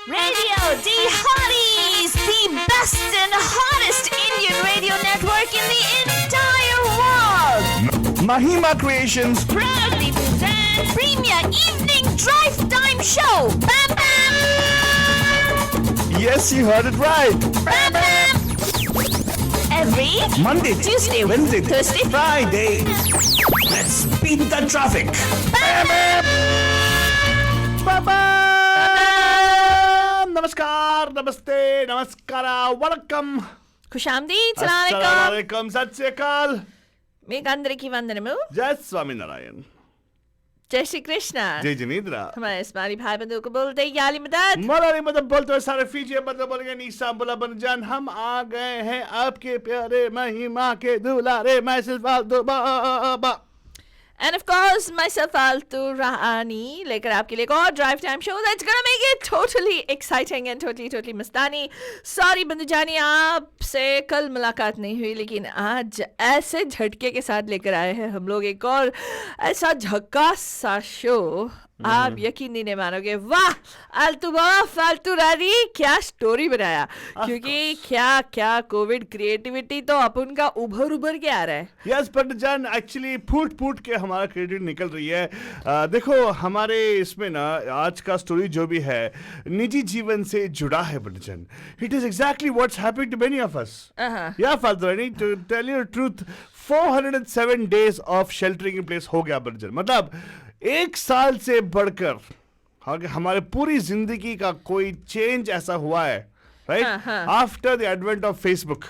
Radio the Hotties, the best and hottest Indian radio network in the entire world. Mahima Creations. Proudly present Premier Evening Drive Time Show. Bam bam. Yes, you heard it right. Bam bam. Every Monday, Tuesday, Wednesday, Thursday, Friday. Let's beat the traffic. bam bam. Bye-bye. नमस्कार, नमस्ते, नमस्कारा, welcome. खुशामदीद, सलाम अस्सलामुअलैकुम, सत श्री अकाल. మీకు అందరికీ వందనము. जय स्वामी नारायण. जय श्री कृष्ण. जय जिनेन्द्रा. हमारे इस्माइली भाई बंधु को बोलते हैं याली मदद. मलाली मदद बोलते हुए सारे फीजी मतलब बोलेंगे नीसा बुला बनजान. हम आ गए हैं आपके प्यारे महिमा के दुलारे मैसेज फालतू बाबा. And of course, myself Altu Rahani लेकर आपके लिए एक और drive time show that's gonna make it totally exciting and totally Mastani. Sorry बंधु जानी आपसे कल मुलाकात नहीं हुई, लेकिन आज ऐसे झटके के साथ लेकर आए हैं हम लोग एक और ऐसा झक्कास सा शो. आप यकीन नहीं मानोगे. वाह आलतू बाबा फालतू रानी क्या स्टोरी बनाया. क्योंकि क्या कोविड क्रिएटिविटी तो अपन का उभर के आ रहा है. यस पंडितजान, एक्चुअली फूट के हमारा क्रेडिट निकल रही है. देखो हमारे इसमें ना आज का स्टोरी जो भी है निजी जीवन से जुड़ा है पंडितजान. It is exactly what's happened to many of us. या फालतू रानी, to tell you the truth, 407 days of sheltering in place हो गया पंडितजान. मतलब 1 साल से बढ़कर हमारे पूरी जिंदगी का कोई चेंज ऐसा हुआ है, right? After the advent of Facebook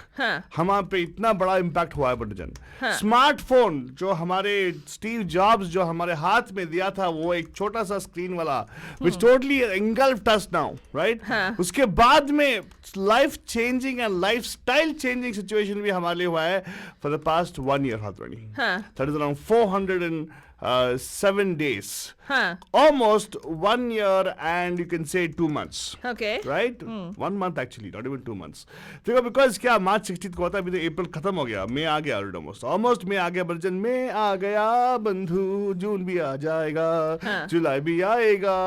हमारे पे इतना बड़ा इम्पैक्ट हुआ है पंडितजन. स्मार्टफोन जो हमारे स्टीव जॉब्स जो हमारे हाथ में दिया था, वो एक छोटा सा स्क्रीन वाला which totally engulfed us now, right? उसके बाद में life changing and lifestyle changing situation भी हमारे लिए हुआ है for the past 1 year. That is around 407 days. Almost 1 year and you can say 2 months. Okay. Right? 1 month actually, not even 2 months. देखो because क्या मार्च 16 को होता है, अभी तो अप्रैल खत्म हो गया, मई आ गया almost मई आ गया बर्जन, मई आ गया बंधु, जून भी आ जाएगा, जुलाई भी आएगा,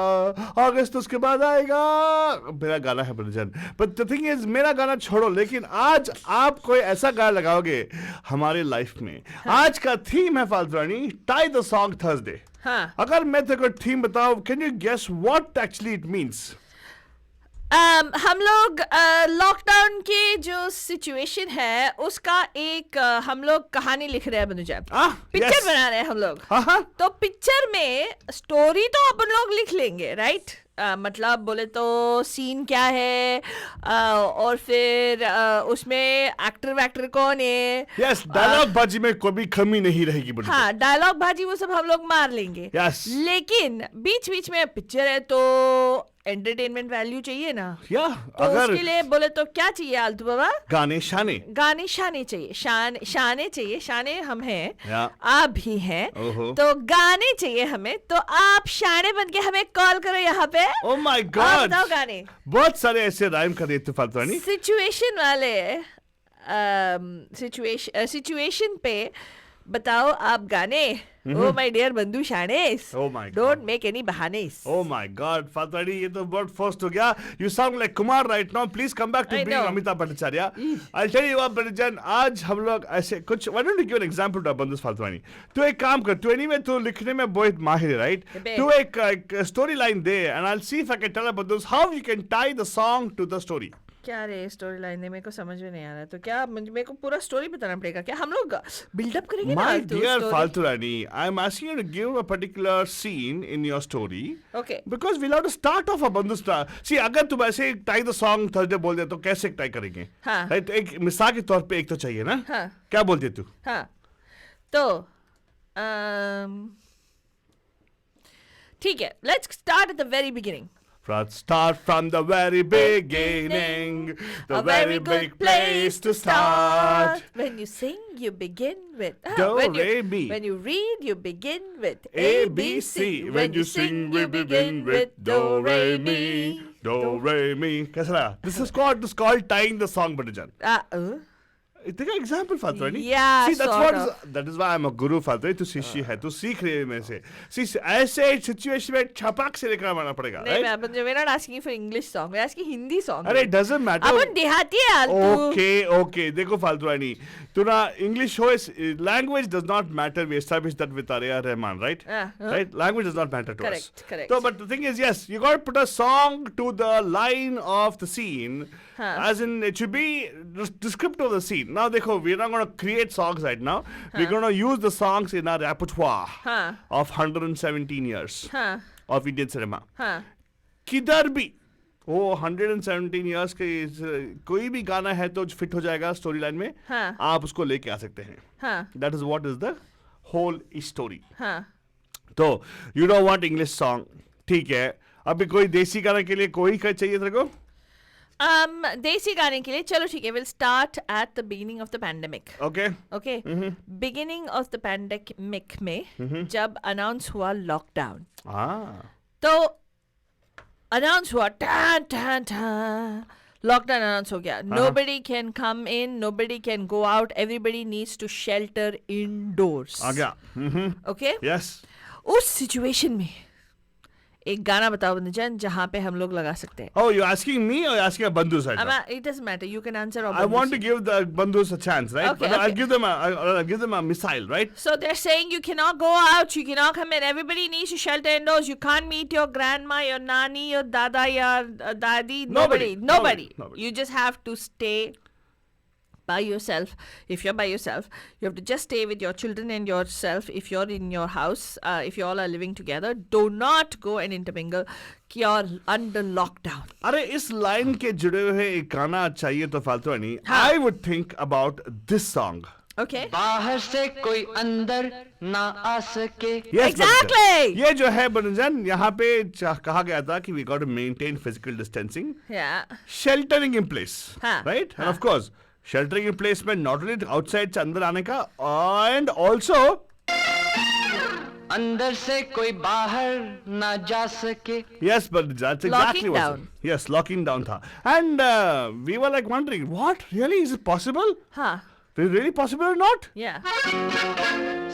अगस्त उसके बाद आएगा. मेरा गाना है version. But the thing is, मेरा गाना छोड़ो, लेकिन आज आप कोई ऐसा गाना लगाओगे हमारे लाइफ में. आज का थीम है फालतू रानी, टाई द सॉन्ग थर्सडे. अगर मैं तेरे को थीम बताऊं, can you guess what actually it means? हम लोग लॉकडाउन की जो सिचुएशन है उसका एक हम लोग कहानी लिख रहे हैं बनुजा. पिक्चर बना रहे हैं हम लोग. तो पिक्चर में स्टोरी तो अपन लोग लिख लेंगे, राइट? मतलब बोले तो सीन क्या है, और फिर उसमें एक्टर कौन है. यस, डायलॉग बाजी में कोई भी कमी नहीं रहेगी. हाँ, डायलॉग बाजी वो सब हम लोग मार लेंगे. yes. लेकिन बीच में पिक्चर है तो एंटरटेनमेट वैल्यू चाहिए ना. तो अगर उसके लिए बोले तो क्या चाहिए आलतू बाबा? गाने शाने चाहिए. शाने चाहिए. शाने हम हैं, आप भी हैं, तो गाने चाहिए हमें. तो आप शाने बन के हमें कॉल करो यहाँ पे. Oh my God! बताओ गाने. बहुत सारे ऐसे राइम कर देते फालतू रानी. सिचुएशन वाले सिचुएशन पे बताओ आप गाने. Oh my dear बंधु शानेस. Oh my God. Don't make any बहानेस. Oh my God, फालतू रानी, ये तो बहुत फर्स्ट हो गया. You sound like Kumar right now. Please come back to I being know. Amita Bhattacharya. I'll tell you what, Bhattacharya, आज हम लोग ऐसे कुछ, why don't you give an example to बंधु फालतू रानी? तू एक काम कर, तू anyway तू लिखने में बहुत माहिर है, right? तू एक story line they, and I'll see if I can tell बंधु how you can tie the song to the story. क्या रे स्टोरी लाइन है, मेरे को समझ में नहीं आ रहा. तो क्या मेरे को पूरा स्टोरी बताना पड़ेगा क्या? हम लोग बिल्डअप करेंगे ना. My dear फालतू रानी, I'm asking you to give a particular scene in your story. Okay. Because we'll have to start off a बंधु स्टार. See, अगर तुम ऐसे टाई द सॉन्ग थर्सडे बोल दे तो कैसे टाई करेंगे? राइट, एक मिसाल के तौर पे एक तो चाहिए ना. क्या बोलती तू? तो ठीक है, let's start at the very beginning. Let's start from the very beginning. The very big place to start. When you sing, you begin with Do, re, mi. When you read, you begin with A, B, C. When you sing, we begin with Do, re, mi. Do, re, mi. कैसा लगा? This is called tying the song, Bhattacharya. देखा example फालतू नहीं? Yeah, See, that's sort what that is why I'm a guru फालतू। तू शिष्य है, तू सीख रही है मेरे से। See, ऐसे सिचुएशन में छपाक से लेकर आना पड़ेगा, नहीं, right? we're not asking for English song, we're asking Hindi song. अरे it doesn't matter। अपन देहाती है यार तू। Okay, देखो फालतू रानी, तू ना English हो, language does not matter। We established that with Arya Rahman, right? Right? Language does not matter to us। Correct. So, but the thing is, yes, you got to put a song to the line of the scene, as in it should be descriptive of the scene। Now, देखो, we're not going to create songs right now। We're going to use the songs in our repertoire of 117 years of Indian cinema। किधर भी वो 117 years के कोई भी गाना है तो फिट हो जाएगा स्टोरी लाइन में। आप उसको लेके आ सकते हैं। That is what is the whole story। तो you don't want English song, ठीक है। अभी कोई देसी गाने के लिए कोई चाहिए तेरे को? देसी गाने के लिए चलो ठीक है, we'll start at the beginning of the pandemic। Okay। beginning of the pandemic में जब अनाउंस हुआ लॉकडाउन, तो अनाउंस हुआ लॉकडाउन अनाउंस हो गया, nobody can come in, nobody can go out, everybody needs to shelter indoors। आ गया। Okay? Yes। उस situation में एक गाना बताओ बंदूजान जहाँ पे हम लोग लगा सकते हैं। Oh, you're asking me or you're asking a bandus right now? It doesn't matter, you can answer or I want to give the bandus a chance, right? Okay, but I'll okay. give them a missile, right? So they're saying you cannot go out, you cannot come in, everybody needs to shelter indoors, you can't meet your grandma, your nani, your dada, your dadi, nobody. You just have to stay by yourself. If you're by yourself, you have to just stay with your children and yourself. If you're in your house, if you all are living together, do not go and intermingle, you're under lockdown। अरे इस line के जुड़े हुए एक गाना चाहिए तो फालतू नहीं। I would think about this song। Okay। बाहर से कोई अंदर ना आ सके। Yes, exactly। ये जो है बनजन, यहाँ पे कहा गया था कि we got to maintain physical distancing, sheltering in place, right? And of course sheltering in place में not only outside से अंदर आने का, and also अंदर से कोई बाहर ना जा सके। Yes, but that's exactly what. Yes, locking down था, and we were like wondering, what really is it possible? Is it really possible or not? Yeah।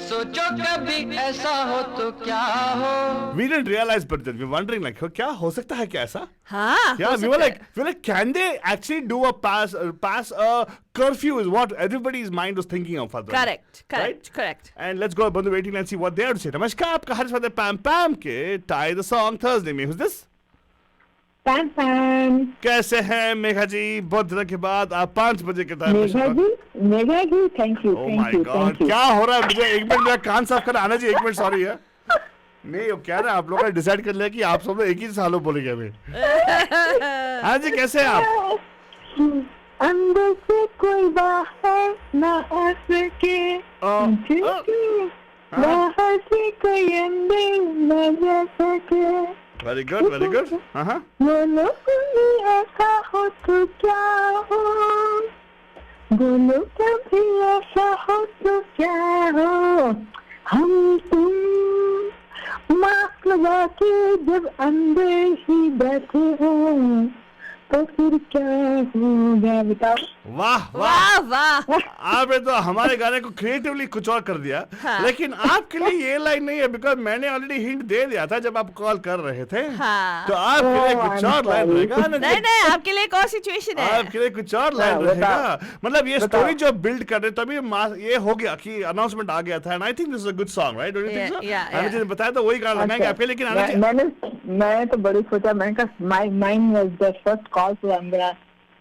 सोचो कभी ऐसा हो तो क्या हो। We didn't realize, but then we were wondering like, क्या हो सकता है क्या ऐसा? Yeah, we were like, can they actually do a pass a curfew? Is what everybody's mind was thinking of. Correct। And let's go Bandhu waiting and see what they have to say। नमस्कार, आपका हर्ष वादे पैम Pam के Tie the Song Thursday में। Who's this? पैम पैम। कैसे हैं मेघा जी? बहुत दिनों के बाद आप 5 बजे के time Megha ji thank you. Oh my God, क्या हो रहा है? मुझे एक मिनट मेरा कान साफ करना आना जी। एक मिनट, सॉरी है। नहीं, क्या ना आप लोगों ने डिसाइड कर लिया कि आप सब लोग एक ही सालों बोलेंगे अभी। हाँ जी, कैसे हैं आप? अंदर से कोई बाहर ना आ सके, बाहर से कोई अंदर ना जा सके। Very good. बोलो कोई ऐसा हो तो क्या हो, बोलो कभी ऐसा हो तो क्या हो, हम तुम मास्क लगा के जब अंदर ही बैठे हो तो फिर क्या होगा बताओ। वाह। आपने तो हमारे गाने को क्रिएटिवली कुछ और कर दिया। लेकिन आपके लिए ये लाइन नहीं है, बिकॉज मैंने ऑलरेडी हिंट दे दिया था जब आप कॉल कर रहे थे। तो आपके लिए कुछ और लाइन रहेगा। नहीं, आपके लिए एक और सिचुएशन है। आपके लिए कुछ और लाइन रहेगा। मतलब ये स्टोरी जो बिल्ड कर रहे तभी ये हो गया कि अनाउंसमेंट आ गया था। And I think this is a good song, right? Don't you think so? मुझे बताया तो वही गाना लगाएंगे आपके। लेकिन मैंने तो बड़ी सोचा, मैंने कहा my mind was the first call, so I am gonna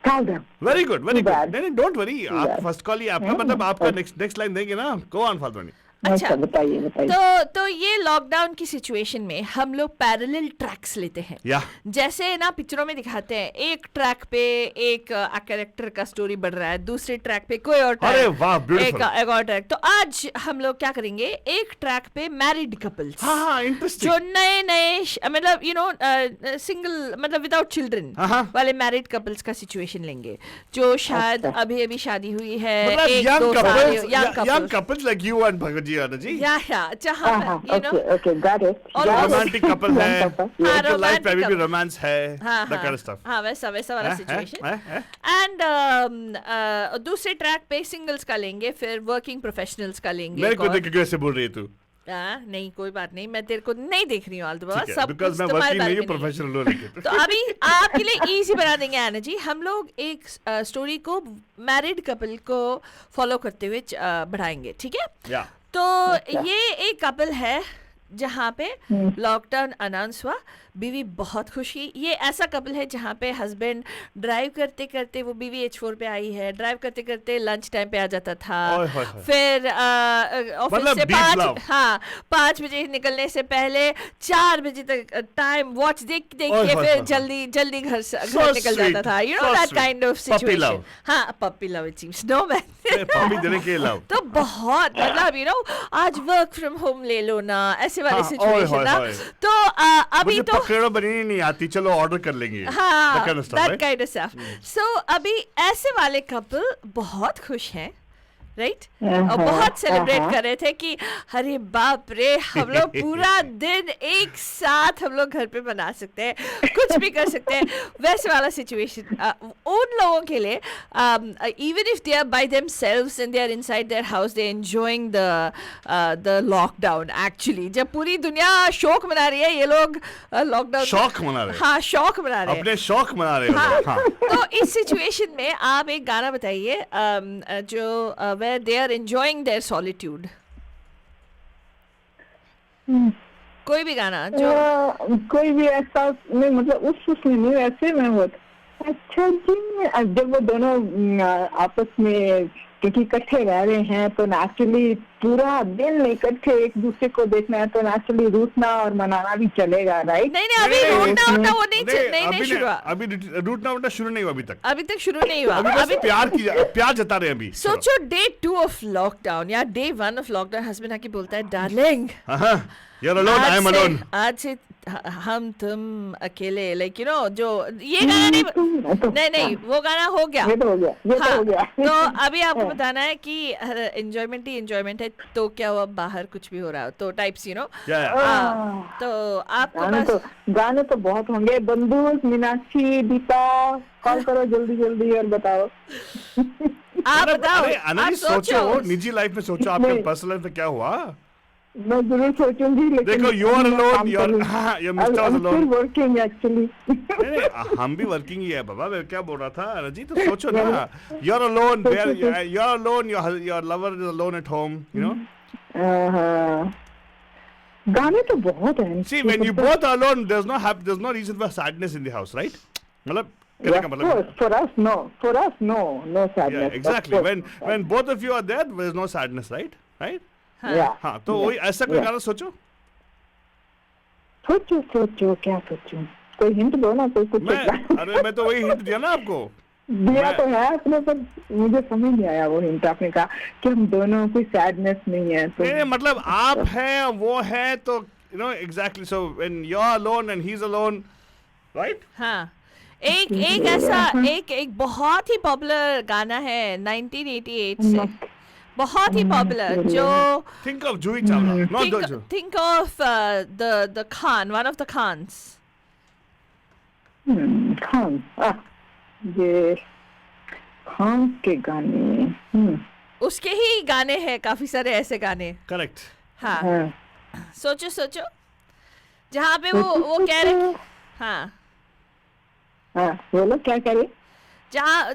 call them. Very good. नहीं, डोंट वरी, आप फर्स्ट कॉल ही आपका, मतलब आपका नेक्स्ट लाइन देंगे ना। गो ऑन फालतू नहीं। अच्छा, बताइए। तो ये लॉकडाउन की सिचुएशन में हम लोग पैरेलल ट्रैक्स लेते हैं। जैसे ना पिक्चरों में दिखाते हैं, एक ट्रैक पे एक कैरेक्टर का स्टोरी बढ़ रहा है, दूसरे ट्रैक पे कोई और ट्रैक, एक और ट्रैक। तो आज हम लोग क्या करेंगे, एक ट्रैक पे मैरिड कपल्स, जो नए मतलब सिंगल मतलब विदाउट चिल्ड्रन वाले मैरिड कपल्स का सिचुएशन लेंगे, जो शायद अभी शादी हुई है, मतलब young couples like you and Bhagat ji आना जी। जहाँ you know Okay, got it. और Got it. रोमांटिक कपल है, One couple. हाँ, उनके लाइफ में अभी भी romantic रोमांस है, हाँ that kind of stuff. हाँ वैसा वाला सिचुएशन। हैं? एंड दूसरे ट्रैक पे सिंगल्स का लेंगे, फिर वर्किंग प्रोफेशनल्स का लेंगे मेरे एक को और। देख के कैसे बोल रही है तू? नहीं कोई बात नहीं, मैं तेरे को नहीं देख रही हूँ आलतू बाबा, ठीक है, सब बिकॉज कुछ मैं तुम्हारे वर्किंग बारे नहीं हूँ, में नहीं है। प्रोफेशनल हूँ लेकिन। तो अभी आपके लिए इजी बना देंगे आना जी, हम लोग एक स्टोरी को मैरिड कपल को फॉलो करते हुए बढ़ाएंगे, ठीक है? या तो ये एक कपल है जहाँ पे लॉकडाउन अनाउंस हुआ, बीवी बहुत खुश हुई। ये ऐसा कपल है जहाँ पे हस्बैंड ड्राइव करते करते, वो बीवी H4 पे आई है, ड्राइव करते करते लंच टाइम पे आ जाता था, ओए होए होए। फिर ऑफिस मतलब से deep love। 5 बजे निकलने से पहले 4 बजे तक टाइम वॉच देख देख ओए के होए फिर होए। जल्दी घर So निकल sweet, जाता था, you know so that sweet। Kind of Puppy situation. love। हाँ puppy love it seems, no man puppy देने के लव। तो बहुत मतलब यू नो आज वर्क फ्रॉम होम ले लो ना, ऐसे वाली हाँ, सिचुएशन ओए ना। होए। तो अभी मुझे तो पकड़ो बनानी नहीं आती, चलो ऑर्डर कर लेंगे। हाँ That kind of stuff, that right? Kind of stuff. So अभी ऐसे वाले कपल बहुत खुश हैं, राइट? और बहुत सेलिब्रेट कर रहे थे कि अरे बाप रे, हम लोग पूरा दिन एक साथ हम लोग घर पे बना सकते हैं, कुछ भी कर सकते हैं, वैसे वाला सिचुएशन उन लोगों के लिए। Even if they are by themselves and they are inside their house, they enjoying the lockdown. Actually जब पूरी दुनिया शौक मना रही है, ये लोग लॉकडाउन शौक मना रहे हैं। हाँ शौक मना रहे हैं। अपने शौक मना रहे हो। हाँ। तो इस सिचुएशन में आप एक गाना बताइए जो where they are enjoying their solitude, कोई भी गाना जो कोई भी ऐसा नहीं, मतलब उसमें नहीं, ऐसे में बहुत अच्छा जी। जब वो दोनों आपस में क्योंकि इकट्ठे रह रहे हैं तो नेचुरली पूरा दिन इकट्ठे एक दूसरे को देखना है, तो नेचुरली रूठना और मनाना भी चलेगा, राइट? नहीं अभी रूठना उठना वो नहीं शुरू हुआ, अभी रूठना उठना शुरू नहीं हुआ अभी तक शुरू नहीं हुआ। अभी बस प्यार जता रहे हैं अभी। सोचो डे 2 ऑफ लॉकडाउन या डे 1 ऑफ लॉकडाउन, हस्बैंड आके बोलता है darling You're alone, I am alone। आज से हम तुम अकेले, लाइक यू नो जो ये गाना नहीं वो गाना हो गया, ये तो हो गया, ये तो हो गया। तो अभी आपको बताना है कि एंजॉयमेंट ही एंजॉयमेंट है, तो क्या हुआ बाहर कुछ भी हो रहा हो तो टाइप्स, यू नो। तो आपको गाने तो बहुत होंगे। बंदूक, मीनाक्षी, दीपा, कॉल करो जल्दी और बताओ। आप बताओ, अरे सोचो, निजी लाइफ में सोचो, आपके पर्सनल लाइफ में क्या हुआ? मैं जरूर सोचूंगी, लेकिन देखो you are alone, you're Mr. alone। still working actually। नहीं, हम भी वर्किंग ही है बाबा, मैं क्या बोल रहा था रजी, तो सोचो ना, you're alone, you're alone, your lover is alone at home, you know। गाने तो बहुत हैं। See, when you both are alone, there's no reason for sadness in the house, right? मतलब कहने का मतलब for us no sadness। Yeah, exactly। When both of you are there is no sadness, right? हाँ, तो वही ऐसा कोई गाना सोचो क्या सोचूं, कोई हिंट दो ना, कोई कुछ। अरे मैं तो वही हिंट दिया ना आपको, दिया तो है आपने, पर मुझे समझ नहीं आया वो हिंट आपने कहा कि हम दोनों कोई सैडनेस नहीं है तो। नहीं, मतलब आप हैं वो है तो you know exactly, so when you're alone and he's alone, right? हाँ, एक ऐसा एक बहुत ही पॉपुलर गाना है 1988 से, बहुत ही पॉपुलर, जो Think of Juhi Chawla, not Dojo। think of the Khan, one of the Khans। Khan, ये खान के गाने, उसके ही गाने हैं काफी सारे ऐसे गाने। Correct। हाँ, सोचो जहाँ पे वो कह रहे, हाँ बोलो क्या करे, जहाँ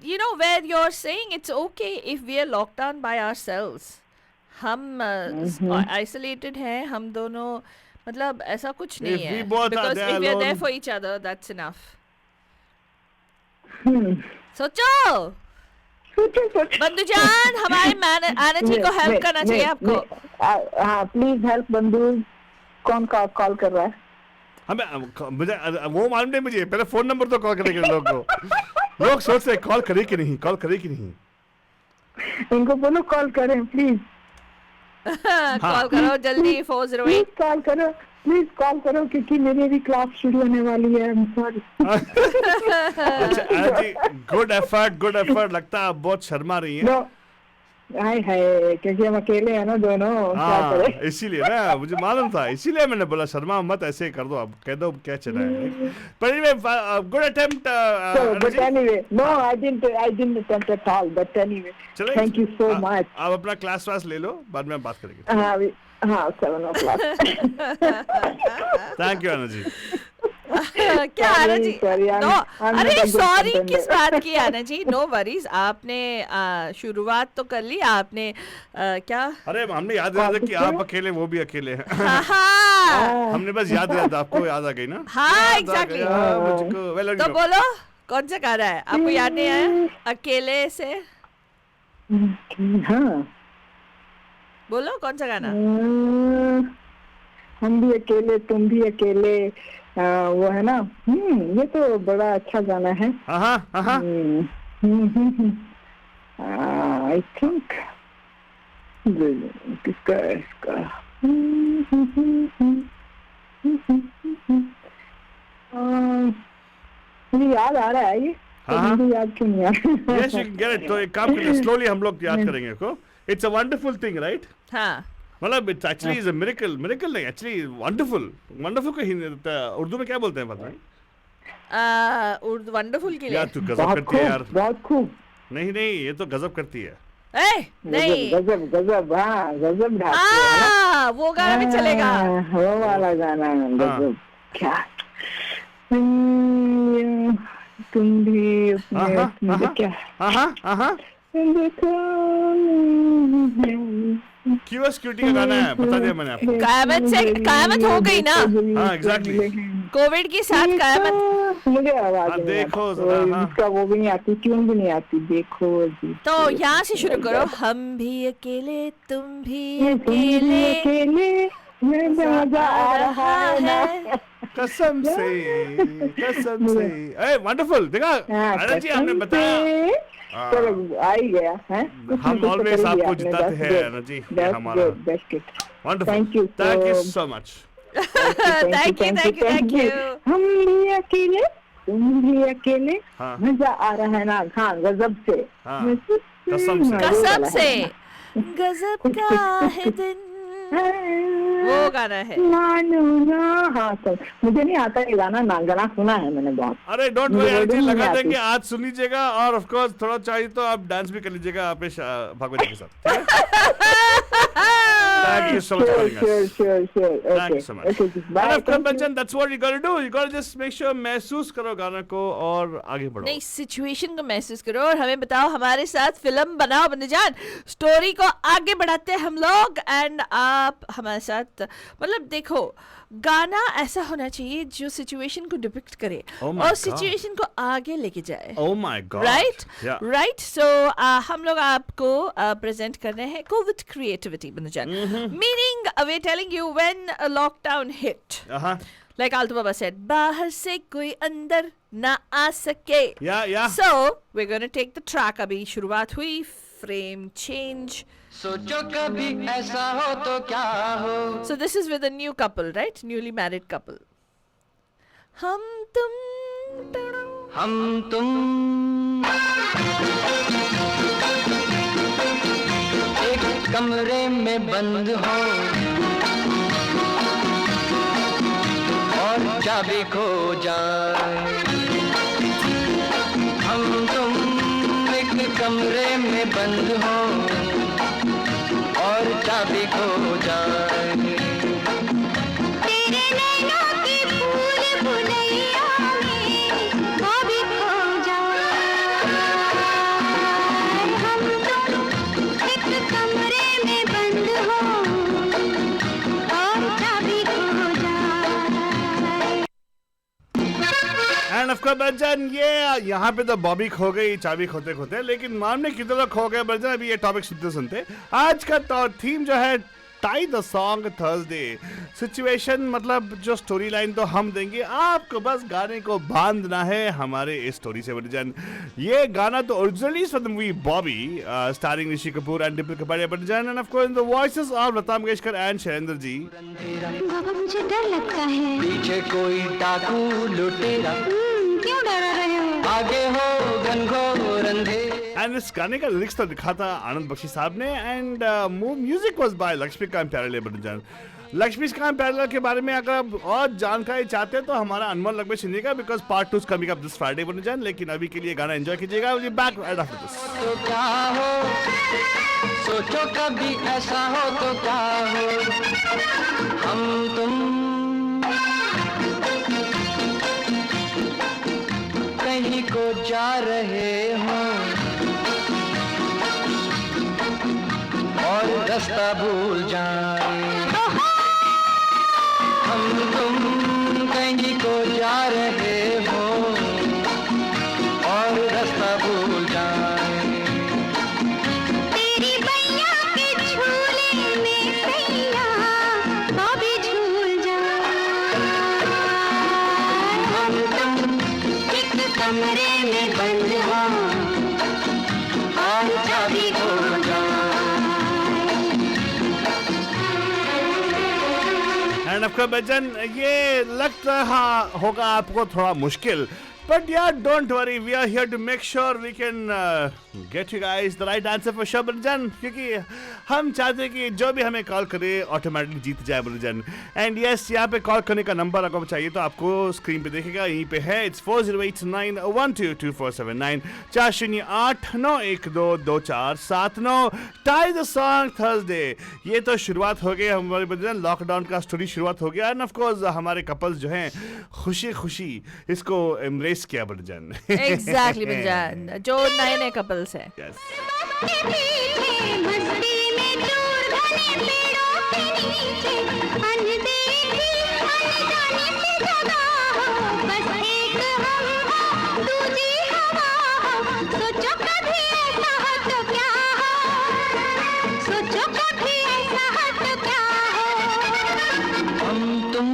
you know where you're saying it's okay if we are locked down by ourselves, हम isolated हैं हम दोनों, मतलब ऐसा कुछ नहीं है, because if we are there for each other that's enough। सोचो बंधु जान, हमारे आनंद जी को हेल्प करना चाहिए आपको। हाँ प्लीज हेल्प। बंधु कौन कॉल कर रहा है? मुझे वो मालूम नहीं, मुझे पहले फोन नंबर तो कॉल करेंगे लोग को। लोग सोच रहे कॉल करे कि नहीं। इनको बोलो कॉल करें प्लीज। कॉल करो जल्दी 408। प्लीज कॉल करो क्योंकि मेरी भी क्लास शुरू होने वाली है। सॉरी। अच्छा जी, गुड एफर्ट। लगता है आप बहुत शर्मा रही हैं। हाय हाय, क्योंकि हम अकेले हैं ना दोनों, क्या हाँ करें। इसीलिए ना, मुझे मालूम था, इसीलिए मैंने बोला शर्मा मत, ऐसे कर दो, अब कह दो क्या चला है। पर anyway, good attempt So, but anyway, no, I didn't attempt at all. But anyway, चलो thank you so much. आप अपना क्लास वास ले लो, बाद में बात करेंगे। हाँ 7 o'clock. Thank you Anand ji. क्या आना जी, sorry, I'm- नो, I'm अरे not a good sorry contender. किस बात की आना जी, नो वरीज। आपने शुरुआत तो कर ली आपने, क्या अरे हमने याद दिलाया था कि आप अकेले, वो भी अकेले हैं। हाँ हमने बस याद दिलाया था, आपको याद आ गई ना? हाँ, याद आ exactly. गया मुझको। Well, तो बोलो कौन सा गाना है आपको याद नहीं आया अकेले से? हाँ, बोलो कौन सा गाना। हम भी अकेले तुम भी अकेले, वो है ना। ये तो बड़ा अच्छा गाना है। हाँ आई थिंक किसका है इसका। मुझे याद आ रहा है ये, तो हाँ। मुझे याद क्यों नहीं आ रहा। Yes you can get it. तो एक काम करें, स्लोली हम लोग याद करेंगे इसको। It's a wonderful thing, right? हाँ मतलब it's actually is a miracle, miracle नहीं, एक्चुअली वंडरफुल। वंडरफुल को उर्दू में क्या बोलते हैं पता नहीं? उर्दू वंडरफुल के यार लिए। तू गजब करती है यार। बहुत खूब। नहीं नहीं, ये तो गजब करती है। नहीं गजब गजब, हाँ गजब ढाक के, है ना? वो गाना भी चलेगा। वो वाला गाना गजब। क्या तुम भी अपने क्या हाँ देखो। क्यूएस क्यूटी का गाना है, बता दिया मैंने आपको। कयामत हो गई ना। हाँ, exactly. कोविड के साथ कयामत। मुझे आवाज हाँ, नहीं देखो आती, जरा, हाँ। इसका वो भी नहीं आती, ट्यून भी नहीं आती। देखो जी, तो यहाँ से शुरू करो। हम भी अकेले तुम भी तुम भी अकेले, अकेले, मजा आ रहा है ना। कसम से। ए वंडरफुल, देखा आनंद जी आपने बताया। चलो आ ही गया है। हम ऑलवेज आपको जिताते हैं आनंद जी, ये हमारा wonderful. Thank you thank you so so much. Thank you. हम भी अकेले तुम भी अकेले, हाँ। मजा आ रहा है ना। हाँ गजब से, हाँ, कसम से। कसम से, गजब का है दिन, वो गाना है। मानो ना। हाँ तो मुझे नहीं आता ये गाना, ना गाना सुना है मैंने बहुत। अरे डोंट वरी आनंद जी, मुझे लगा नहीं देंगे, आती। आज सुन लीजिएगा, और ऑफ कोर्स थोड़ा चाहिए तो आप डांस भी कर लीजिएगा अपने भगवती के साथ। Thank you so much for calling us. Sure. Thank you so much. Okay, bye. And of course, Thank you. Banchan, that's what you gotta do. You gotta just make sure महसूस करो गाना को और आगे बढ़ो। नहीं, सिचुएशन को महसूस करो और हमें बताओ, हमारे साथ फिल्म बनाओ बंदजान। स्टोरी को आगे बढ़ाते हैं हम लोग, एंड आप हमारे साथ, मतलब देखो, गाना ऐसा होना चाहिए जो सिचुएशन को डिपिक्ट करे Oh my और God. सिचुएशन को आगे लेके जाए। Oh my God. Right Yeah. Right. So हम लोग आपको प्रेजेंट कर रहे हैं को विद क्रिएटिविटी बंदजान। Meaning we are telling you when lockdown hit, Uh-huh. Like आलतू बाबा सेड, बाहर से कोई अंदर ना आ सके। Yeah. So we're gonna take the track. अभी शुरुआत हुई, frame change. सोचो कभी ऐसा हो तो क्या हो। So this is with a new couple, right? Newly married couple. हम तुम एक कमरे में बंद हो और चाबी खो जाए। हम तुम एक कमरे में बंद हो और चाबी खो जाए। तेरे नैनों की फूल भुलैया में वो भी खो जाए। हम तुम एक कमरे में बंद हो और चाबी खो जाए। एंड ऑफ कोर्स बंचन, ये यहाँ पे तो बॉबी खो गई चाबी खोते खोते, लेकिन मामले कितने लोग खो गए बंचन, अभी ये टॉपिक सुनते सुनते। आज का थीम जो है, tie the song Thursday. Situation मतलब जो स्टोरी लाइन तो हम देंगे, आपको बस गाने को बांधना है हमारे इस स्टोरी से बंचन। ये गाना तो originally from the movie Bobby, starring Rishi Kapoor and Deepika Padukone बंचन, and of course the voices of Lata Mangeshkar and Shailendra ji. बाबा मुझे डर लगता है। पीछे कोई डाकू लुटेरा, क्यों डरा रहे हो? आगे हो घनघोर अंधेरा। एंड इस गाने का लिरिक्स तो लिखा था आनंद बख्शी साहब ने and music was by Laxmikant Pyarelal बंजान। लक्ष्मीकांत प्यारेलाल के बारे में अगर आप और जानकारी चाहते हैं तो हमारा अनमोल लग्बे सुनिएगा because part 2 is coming up this Friday बंजान। लेकिन अभी के लिए गाना एंजॉय कीजिएगा। Will be back right after this. तो क्या हो, सोचो कभी ऐसा हो तो क्या हो, हम तुम कहीं को जा रहे हो और रास्ता भूल जाए, हम तुम कहीं को जा रहे हो और रास्ता भूल जाए। तेरी बैया के झूले में सैया कभी झूल जाए, हम तुम एक कमरे में बंद हो और चाबी खो जाए। एंड ऑफ कोर्स बच्चन ये लगता होगा आपको थोड़ा मुश्किल बट यार don't worry we are here to make sure we can get you guys the right answer for sure बंजान क्योंकि हम चाहते हैं कि जो भी हमें कॉल करे ऑटोमेटिकली जीत जाए बंजान। एंड यस यहाँ पे कॉल करने का नंबर अगर चाहिए तो आपको स्क्रीन पे देखेगा यहीं पे है it's 4089122479 4089122479 tie the song Thursday. ये तो शुरुआत हो गई हमारे बंजान लॉकडाउन का स्टोरी शुरुआत हो गया एंड ऑफ कोर्स हमारे कपल्स जो हैं खुशी खुशी इसको एम्ब्रेस किया बंजान। एग्जैक्टली बंजान जो नए नए कपल्स हैं। Yes. मस्ती में दूर घने पेड़ों के नीचे अनदेखी अनजाने से जगह हो, बस एक हम हो दूजी हवा हो, सोचो कभी ऐसा हो तो क्या हो, सोचो कभी ऐसा हो तो क्या हो, हम तुम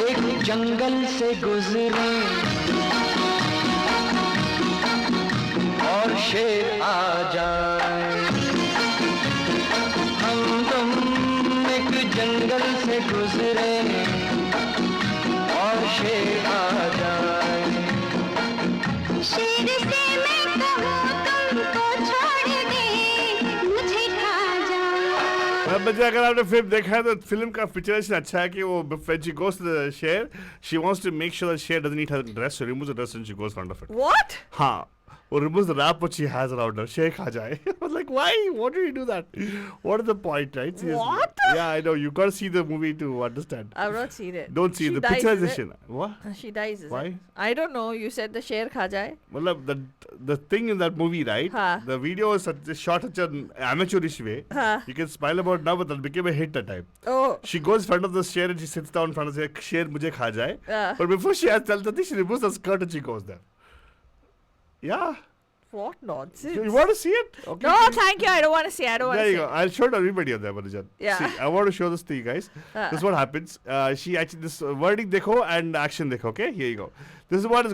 एक जंगल से गुजरे और शेर आ जाए, हम तुम एक जंगल से गुजरे और शेर आ जाए। शेर से मैं कहूँ तुमको छोड़ दे मुझे खा जाए। बच्चे अगर आपने फिल्म देखा है तो फिल्म का पिक्चराइजेशन अच्छा है कि वो when she goes to the share she wants to make sure the share doesn't eat her dress so removes the dress and she goes in front of it. What? हाँ वो removes the wrap what she has around her शेर खा जाए। I was like why what do you do that what is the point right seriously. What? Yeah I know you gotta see the movie to understand. I've not seen it. Don't see She the dies, is it? picturization what She dies, is Why? it? I don't know. You said the शेर खा जाए. मतलब the thing in that movie right हाँ. the video is shot such an amateurish way हाँ. you can smile about now but that became a hit that time. Oh. She goes in front of the chair and she sits down in front of the chair मुझे खा जाए but before she has tells the thing she removes the skirt and she goes there. Yeah What nonsense. you want to see it okay No, thank you. I don't want to see. I don't want there to you see. go I'll show it to everybody on there Banajan. Yeah. See I want to show this to you guys this is what happens she actually this wording dekho and action dekho okay here you go this is what is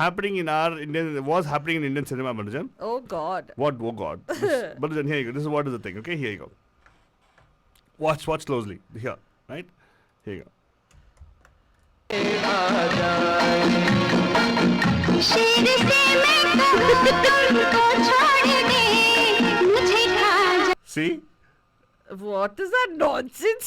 happening in our Indian was happening in Indian cinema Banajan. Oh God. What? Oh God. Banajan, here you go. This is what is the thing. Okay, here you go. Watch closely. Here, right? Here you go. शेर से मैं कहूँ तुमको छोड़ दे मुझे खा जाए। See? What is that nonsense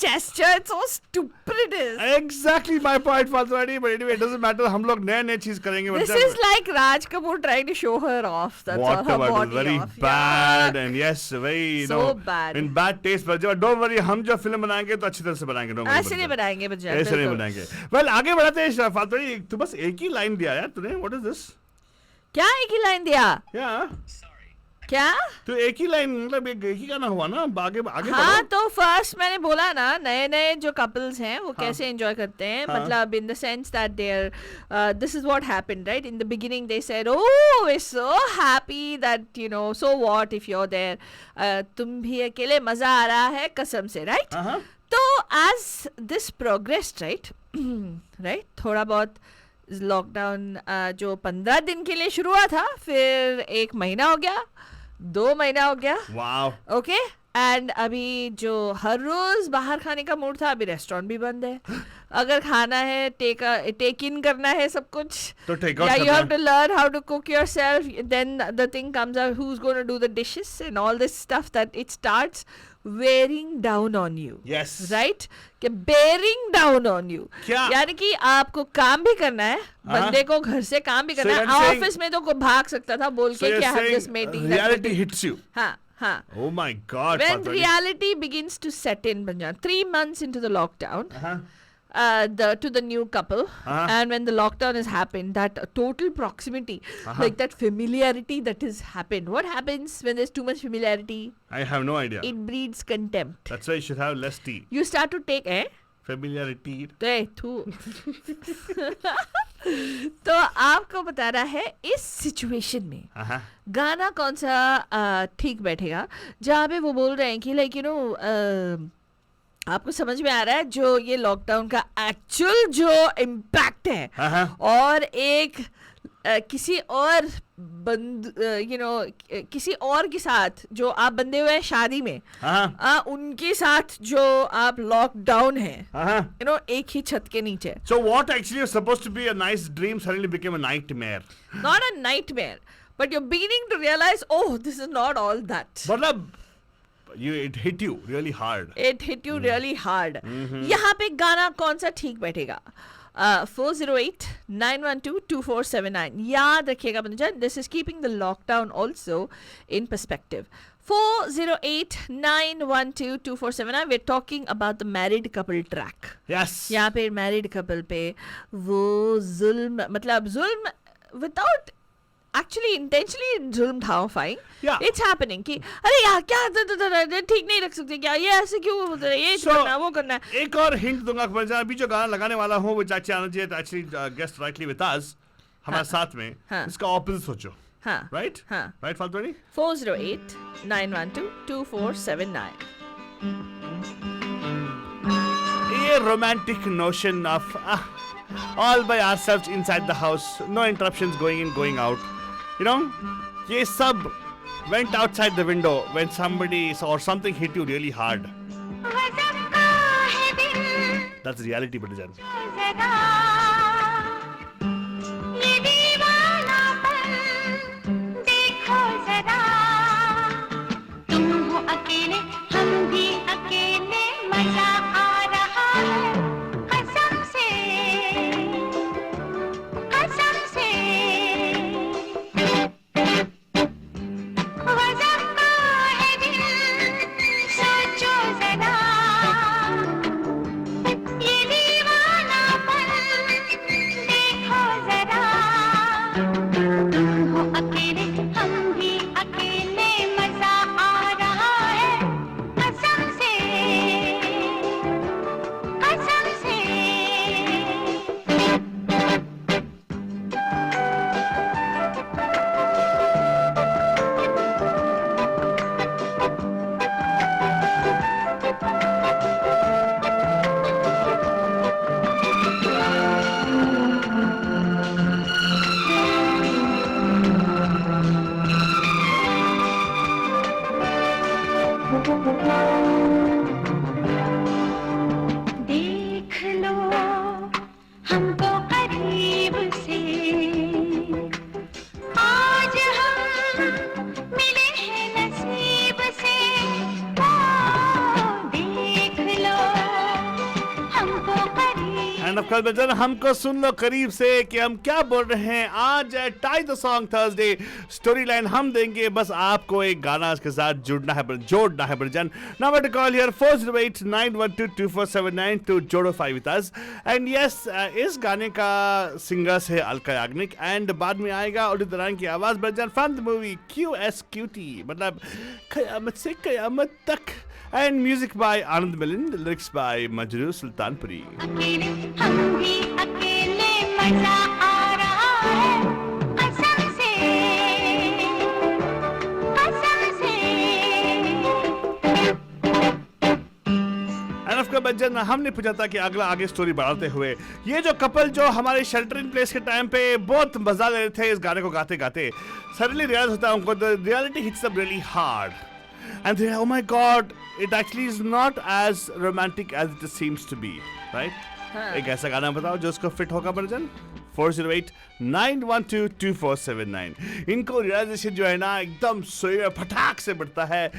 gesture? It's so stupid it is. Exactly my point, Fatwadi. But anyway, it doesn't matter. हम लोग नए चीज करेंगे. This is like Raj Kapoor trying to show her off. That's all her Whatever. body Very off. bad Yeah. and yes, very you So know bad. in bad taste. But don't worry, हम जो film बनाएंगे तो अच्छी तरह से बनाएंगे. Don't worry. ऐसे नहीं बनाएंगे बच्चे. ऐसे नहीं बनाएंगे. Well, आगे बढ़ाते हैं फातवाड़ी. तू बस एक ही लाइन दिया यार तूने. What is this? क्या एक ही लाइन दिया? Yeah. क्या? तो एक ही लाइन मतलब एक ही गाना हुआ ना आगे हाँ तो फर्स्ट मैंने बोला ना नए नए जो कपल्स हैं वो कैसे एंजॉय करते हैं मतलब in the sense that there this is what happened right in the beginning they said oh we so happy that you know so what if you are there तुम भी अकेले मजा आ रहा है कसम से राइट तो एज दिस प्रोग्रेस्ड राइट थोड़ा बहुत लॉकडाउन जो 15 दिन के लिए शुरू हुआ था फिर 1 महीना हो गया 2 महीना हो गया Wow. okay एंड अभी जो हर रोज बाहर खाने का मूड था, अभी रेस्टोरेंट भी बंद है. अगर खाना है, टेक इन करना है सब कुछ, तो take out yeah, you करना have to learn how to cook yourself. Then the thing comes out, who's going to do the dishes and all this stuff, that it starts wearing down on you. Yes. Right? कि bearing down on you. क्या? यानी कि आपको काम भी करना है, बंदे को घर से काम भी करना So है. you're saying- ऑफिस में तो कोई भाग सकता था बोल So के you're कि I have saying this meeting. that reality meeting. hits you. हाँ हाँ. Oh my God. When Fatma. reality begins to set in, Banjan, 3 months into the lockdown, Uh-huh. to the new couple, Uh-huh. and when the lockdown has happened, that total proximity, like that familiarity that has happened. What happens when there's too much familiarity? I have no idea. It breeds contempt. That's why you should have less tea. You start to take Familiarity. तो आपको बता रहा है इस situation में Uh-huh. गाना कौन सा ठीक बैठेगा, जहाँ पे वो बोल रहे हैं कि लाइक यू नो आपको समझ में आ रहा है जो ये लॉकडाउन का एक्चुअल जो इम्पैक्ट है, Uh-huh. और एक किसी और किसी और के साथ जो आप बंधे हुए हैं शादी में, Uh-huh. उनके साथ जो आप लॉकडाउन है, Uh-huh. एक ही छत के नीचे. So what actually was supposed to be a nice dream suddenly became a nightmare. Not a nightmare, but you're beginning to realize, oh, this is not all that. मतलब it hit you really hard. It hit you really hard. यहाँ पे गाना कौन सा ठीक बैठेगा? 408-912-2479. याद रखिएगा बंधुजन, this is keeping the lockdown also in perspective. 408-912-2479. We're talking about the married couple track. Yes. यहाँ पे मैरिड कपल पे वो जुल्म, मतलब जुल्म विदाउट एक्चुअली इंटेंशनली जुल्म ढाउफाइंग, Yeah. इट्स हैपनिंग कि अरे यार क्या ठीक नहीं रख सकते क्या, ये ऐसे क्यों बोलते हैं, ये So, करना वो करना है. एक और हिंट दूंगा अभी जो गाना लगाने वाला हूँ वो चाची Anand ji actually guessed rightly with us हमारे साथ में, हाँ. इसका ऑपोजिट सोचो. हाँ राइट हाँ. राइट फाल्तू नहीं. 408-912-2479. ये romantic notion of all by ourselves inside the house, no interruptions going in going out, you know, ये सब went outside the window when somebody or something hit you really hard. That's reality, Badajan. देख लो हमको करीब से, आज हम मिले हैं नसीब से. ओ, देख लो हमको करीब. एंड ऑफ कोर्स बच्चन हमको सुन लो करीब से कि हम क्या बोल रहे हैं. आज tie the song Thursday story line हम देंगे, बस आपको एक गाना इसके साथ जोड़ना है Bachchan. Number two call here 408-912-2479 two जोड़ो 5 विद अस. एंड यस, इस गाने का सिंगर्स है अलका याग्निक एंड बाद में आएगा उदित नारायण की आवाज Bachchan from the movie QSQT, मतलब कयामत से कयामत तक. And music by Anand Milind, lyrics by Majrooh Sultanpuri. अकेले हम भी अकेले, मजा आ रहा है कसम से, कसम से. And of course, बच्चन हमने पूछा था कि अगला आगे स्टोरी बढ़ाते हुए ये जो कपल जो हमारे शेल्टर इन प्लेस के टाइम पे बहुत मजा ले रहे थे इस गाने को गाते गाते, सडनली रियलाइज होता है उनको the reality hits them really hard. and they, oh my God, it actually is not as romantic as it seems to be, right? एक ऐसा गाना बताओ जो उसको फिट होगा वर्जन 408-912-2479. इनको रियलाइजेशन जो है ना एकदम सोए फटाक से बढ़ता है.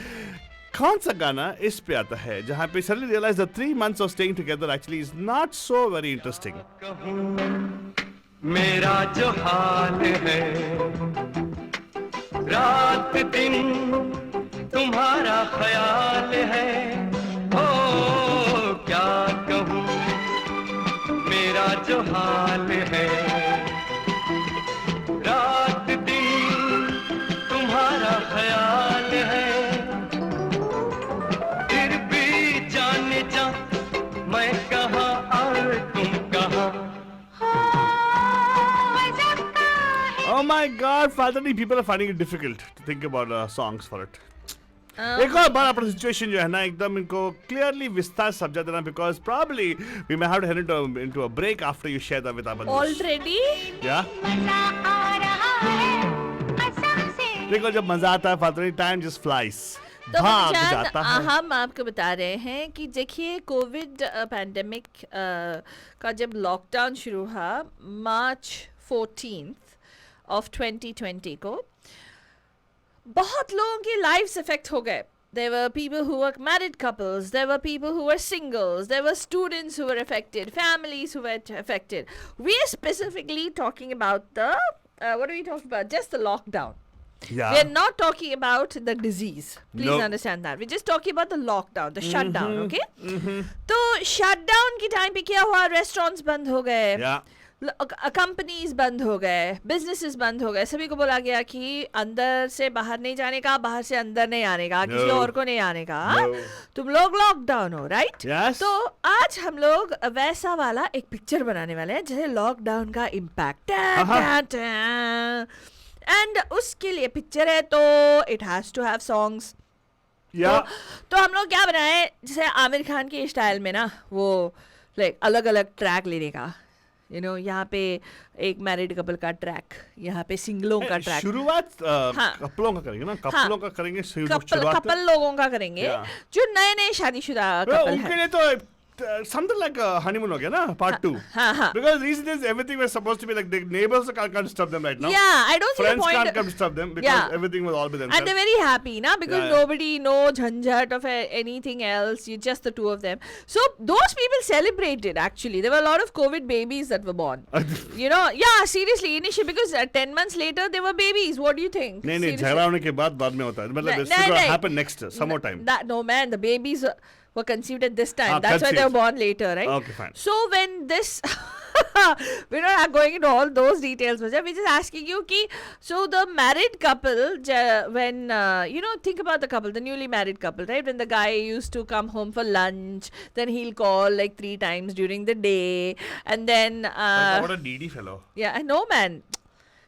कौन सा गाना इस पे आता है जहाँ पे suddenly realize the 3 months of staying together actually is not so very interesting. मेरा जो हाल है रात दिन तुम्हारा ख्याल है ओ क्या कहूँ मेरा जो हाल है रात दिन तुम्हारा ख्याल है फिर भी जाने जा मैं कहाँ और तुम कहाँ. Oh my God, finally people are finding it difficult to think about songs for it. एक और बार अपना सिचुएशन जो है ना एकदम इनको क्लियरली विस्तार समझा देना because probably we may have to head into a break after you share that with our Already? Yeah. देखो जब मजा आता है फातरी टाइम जस्ट फ्लाइज. तो भाग जान, जाता है. हम आपको बता रहे हैं कि देखिए कोविड पैंडेमिक का जब लॉकडाउन शुरू हुआ मार्च 14th of 2020 को बहुत लोगों की लाइव्स इफेक्ट हो गए. There were people who were married couples, there were people who were singles, there were students who were affected, families who were affected. We are specifically talking about the, what are we talking about? Just the lockdown. Yeah. We're not talking about the disease. Please Nope. understand that. We're just talking about the lockdown, the shutdown, okay? तो shutdown के time पे क्या हुआ? Restaurants बंद हो गए. Yeah. Companies बंद हो गए, बिजनेसेस बंद हो गए, सभी को बोला गया कि अंदर से बाहर नहीं जाने का, बाहर से अंदर नहीं आने का, किसी और को नहीं आने का. No. तुम लोग लॉकडाउन हो, राइट? Yes. तो आज हम लोग वैसा वाला एक पिक्चर बनाने वाले हैं जैसे लॉकडाउन का इम्पैक्ट. एंड उसके लिए पिक्चर है तो it has to have songs. Yeah. तो हम लोग क्या बनाए जैसे आमिर खान के स्टाइल में ना वो लाइक अलग अलग ट्रैक लेने का. यहाँ पे एक मैरिड कपल का ट्रैक, यहाँ पे सिंगलों का ट्रैक. शुरुआत हाँ. कपलों का करेंगे ना, कपलों का करेंगे शुरुआत. कपल लोगों का करेंगे Yeah. जो नए नए शादीशुदा Bro, कपल उनके है. लिए तो something like honeymoon हो गया ना part 2. हाँ, हाँ. Because these days everything was supposed to be like the neighbors can't disturb them right now. Yeah, I don't see the Friends point. can't come disturb them because Yeah. everything will all be And themselves. they're very happy, na? Because Yeah, yeah. nobody, no jhanjat of anything else. You just the two of them. So those people celebrated. Actually, there were a lot of COVID babies that were born. Yeah, seriously, initially because 10 months later they were babies. What do you think? नहीं Seriously. झगड़ा होने के बाद में होता है. मतलब it's going to happen next some more time. No man, the babies were conceived at this time. Ah, That's why they were conceived. born later, right? Okay, fine. So when this, we're not going into all those details, but we're just asking you, so the married couple, when, think about the couple, the newly married couple, right? When the guy used to come home for lunch, then he'll call like 3 times during the day, and then, What a needy fellow. yeah, I know, man.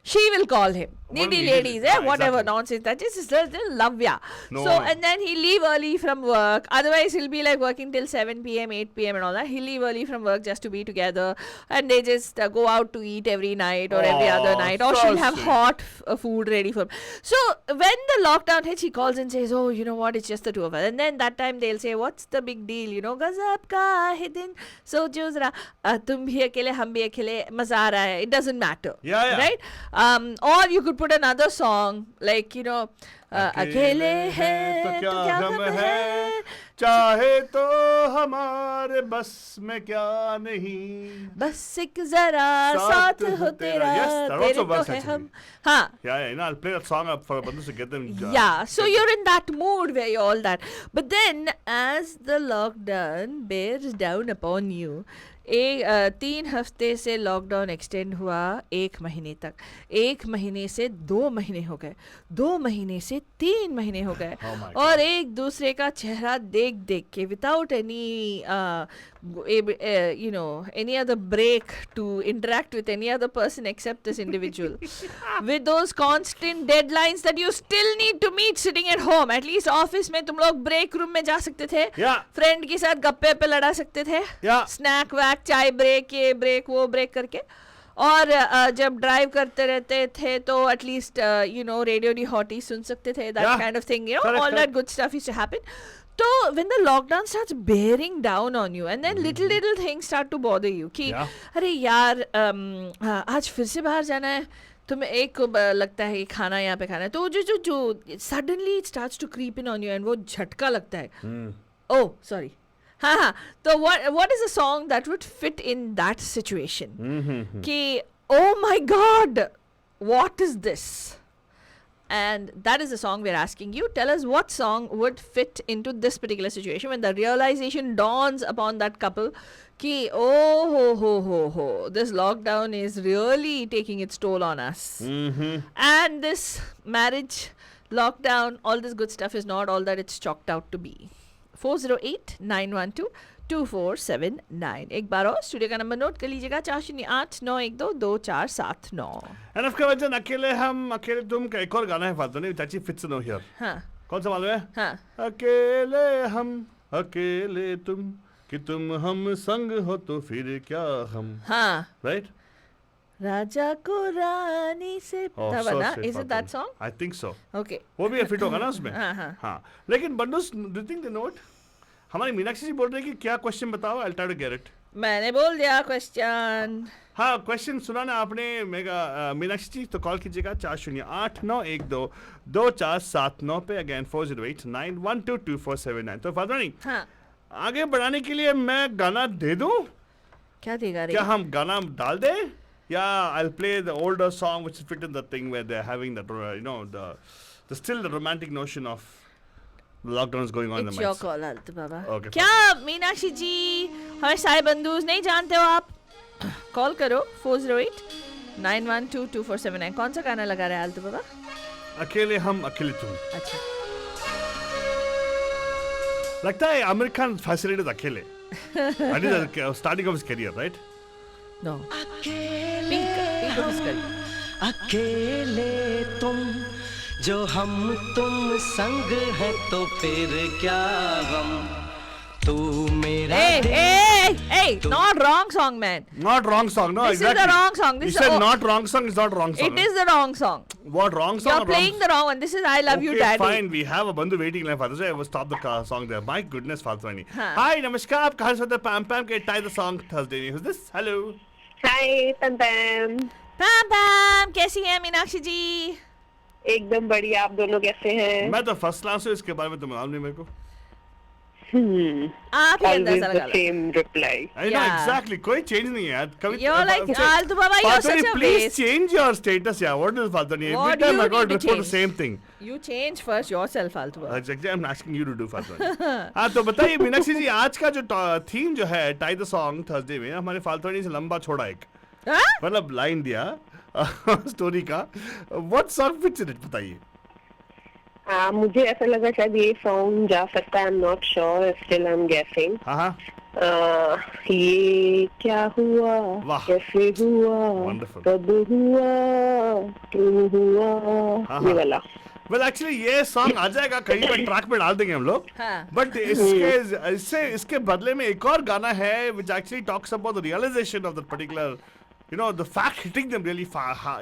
She will call him. Needy needy- ladies, whatever exactly. nonsense. That is just love, yeah. No, So, no. and then he'll leave early from work. Otherwise, he'll be like working till 7 p.m., 8 p.m. and all that. He'll leave early from work just to be together. And they just go out to eat every night or every other Aw, night. Or so she'll have sweet. hot food ready for him. So, when the lockdown hits, he calls and says, oh, you know what, it's just the two of us. And then that time they'll say, what's the big deal? Gazab ka hai din, socho zara, tum bhi akele, hum bhi akele, maza aa raha hai. It doesn't matter. Yeah, yeah. Right? Or you could put another song like अकेले हैं तो क्या गम है, चाहे तो हमारे बस में क्या नहीं, बस एक जरा साथ हो तेरा, Yes, that तेरे also तो works है actually. हम. हाँ. Yeah, I'll play that song up for Bandhu to get them. Yeah, so you're in that mood where you're all that. But then, as the lockdown bears down upon you, 3 हफ्ते से lockdown extend हुआ 1 महीने तक, 1 महीने से 2 महीने हो गए, 2 महीने से 3 महीने हो गए. Oh my और एक दूसरे का चेहरा देख देख के without any any other break to interact with any other person except this individual, with those constant deadlines that you still need to meet sitting at home. At least office में तुम लोग break room में जा सकते थे, Yeah. Friend के साथ गप्पे पे लड़ा सकते थे, Yeah. स्नैक वैक, चाय ब्रेक, ये ब्रेक वो ब्रेक करके. और जब ड्राइव करते रहते थे तो एटलीस्ट यू नो रेडियो डी हॉटी सुन सकते थे, that Yeah. Kind of thing, you know, Correct, all that good stuff used to happen. So when the lockdown starts bearing down on you and then little things start to bother you कि Yeah. अरे यार आज फिर से बाहर जाना है, तुम्हें एक को लगता है कि खाना यहाँ पे खाना है, तो जो suddenly it starts to creep in on you and वो झटका लगता है. Oh sorry. हाँ, तो what is a song that would fit in that situation कि oh my god what is this? And that is the song we're asking you. Tell us what song would fit into this particular situation when the realization dawns upon that couple ki oh ho, this lockdown is really taking its toll on us. And this marriage lockdown, all this good stuff is not all that it's chalked out to be. 408-912-2479. एक बार और studio का number note कर लीजिएगा 4089122479. And of course अकेले हम अकेले तुम का एक और गाना है फालतू नहीं, चाची फिट्स नो हियर. हाँ कौन सा मालूम है? हाँ. अकेले हम अकेले तुम कि तुम हम संग हो तो फिर क्या हम. हाँ. राइट? राजा को रानी से था ना, is it that song? I think so. Okay. वो भी फिट होगा ना उसमें. हाँ, हाँ. हाँ लेकिन बंडूस डू थिंक द नोट हमारी मीनाक्षी जी बोल रहे हैं कि क्या क्वेश्चन बताओ, I will try to get it. मैंने बोल दिया क्वेश्चन. हाँ क्वेश्चन सुना ना आपने मेगा मीनाक्षी जी, तो कॉल कीजिएगा 4089122479 पे, अगेन 4089122479. तो फादर नहीं हाँ. आगे बढ़ाने के लिए मैं गाना दे दूं? क्या देगा रे? क्या हम गाना डाल दें या I will play the older song which is fit in the thing where they are having that you know the still the romantic notion of lockdown is going on in the It's your mind. call, Altu Baba. Okay, क्या मीनाक्षी जी हमारे सारे बंधुज नहीं जानते हो आप? Call करो 408-912-2479. कौन सा गाना लगा रहा है आलतू बाबा? अकेले हम अकेले तुम. अच्छा. लगता है आमिर खान फैसिलिटेड अकेले. That is the starting of his career, right? No. Pink of his career. अकेले तुम जो हम तुम संग है तो फिर क्या गम, तू मेरा Hey, not wrong song, man. Not wrong song, no. This is exactly. the wrong song. This You is said the- not wrong song. It's not wrong song. It is the wrong song. What wrong song? You're playing the wrong one. This is I Love You, Okay, Daddy. fine. We have a bandhu waiting line, Father. So I will stop the song there. My goodness, Father. हाँ. Hi, namaskar. आप कहाँ से होते हैं? Pam Pam के tie the song Thursday. Who's this? Hello. हाय पम Pam Pam, कैसी हैं मीनाक्षी जी? एकदम बढ़िया. आप दोनों कैसे हैं? मैं तो फर्स्ट क्लास हूँ, इसके बारे में तो मालूम नहीं मेरे को. आप ही अंदाजा लगा लो. Same reply. I know Yeah. exactly. कोई change नहीं है यार. कभी You're like, Altu Baba, you're such a please waste. change your status. Yeah. What is Father? Every What time you I got need to report the change? same thing. You change first yourself, Altu Baba. Exactly. I'm asking you to do Father. हाँ तो बताइए मीनाक्षी जी, आज का जो theme जो है tie the song Thursday में हमारे फाल्तू से लंबा छोड़ा एक हाँ? मतलब लाइन दिया स्टोरी का. What song fits in it बताइए. मुझे ऐसा लगा शायद ये सॉन्ग जा सकता है. I am not sure, still I am guessing. हाँ हाँ ये क्या हुआ, वाह. कैसे हुआ, Wonderful. कब हुआ, क्यों हुआ, हाँ, ये हाँ. वाला. वेल एक्चुअली ये सॉन्ग आ जाएगा कहीं पर ट्रैक पे डाल देंगे हम लोग. हाँ. बट इसके बदले में एक और गाना है which actually talks about the realization of that particular you know the fact hitting them really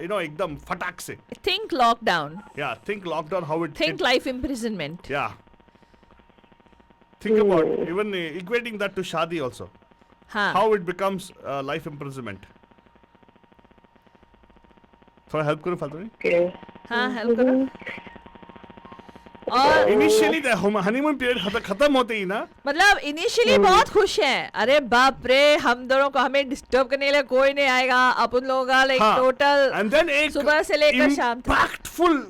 you know एकदम फटाक से. Think lockdown. Yeah, think lockdown how it Think hit. life imprisonment. Yeah. Think about even equating that to shadi also. हाँ. How it becomes life imprisonment. थोड़ा help करो फालतू नहीं. Okay. हाँ, help करो. और Initially the honeymoon period खत्म होते ही ना. मतलब इनिशियली बहुत खुश हैं. अरे बाप रे, हम दोनों को हमें डिस्टर्ब करने के लिए कोई नहीं आएगा. अपन लोगों का लाइक हाँ. टोटल And then एक सुबह से लेकर शाम तक. impactful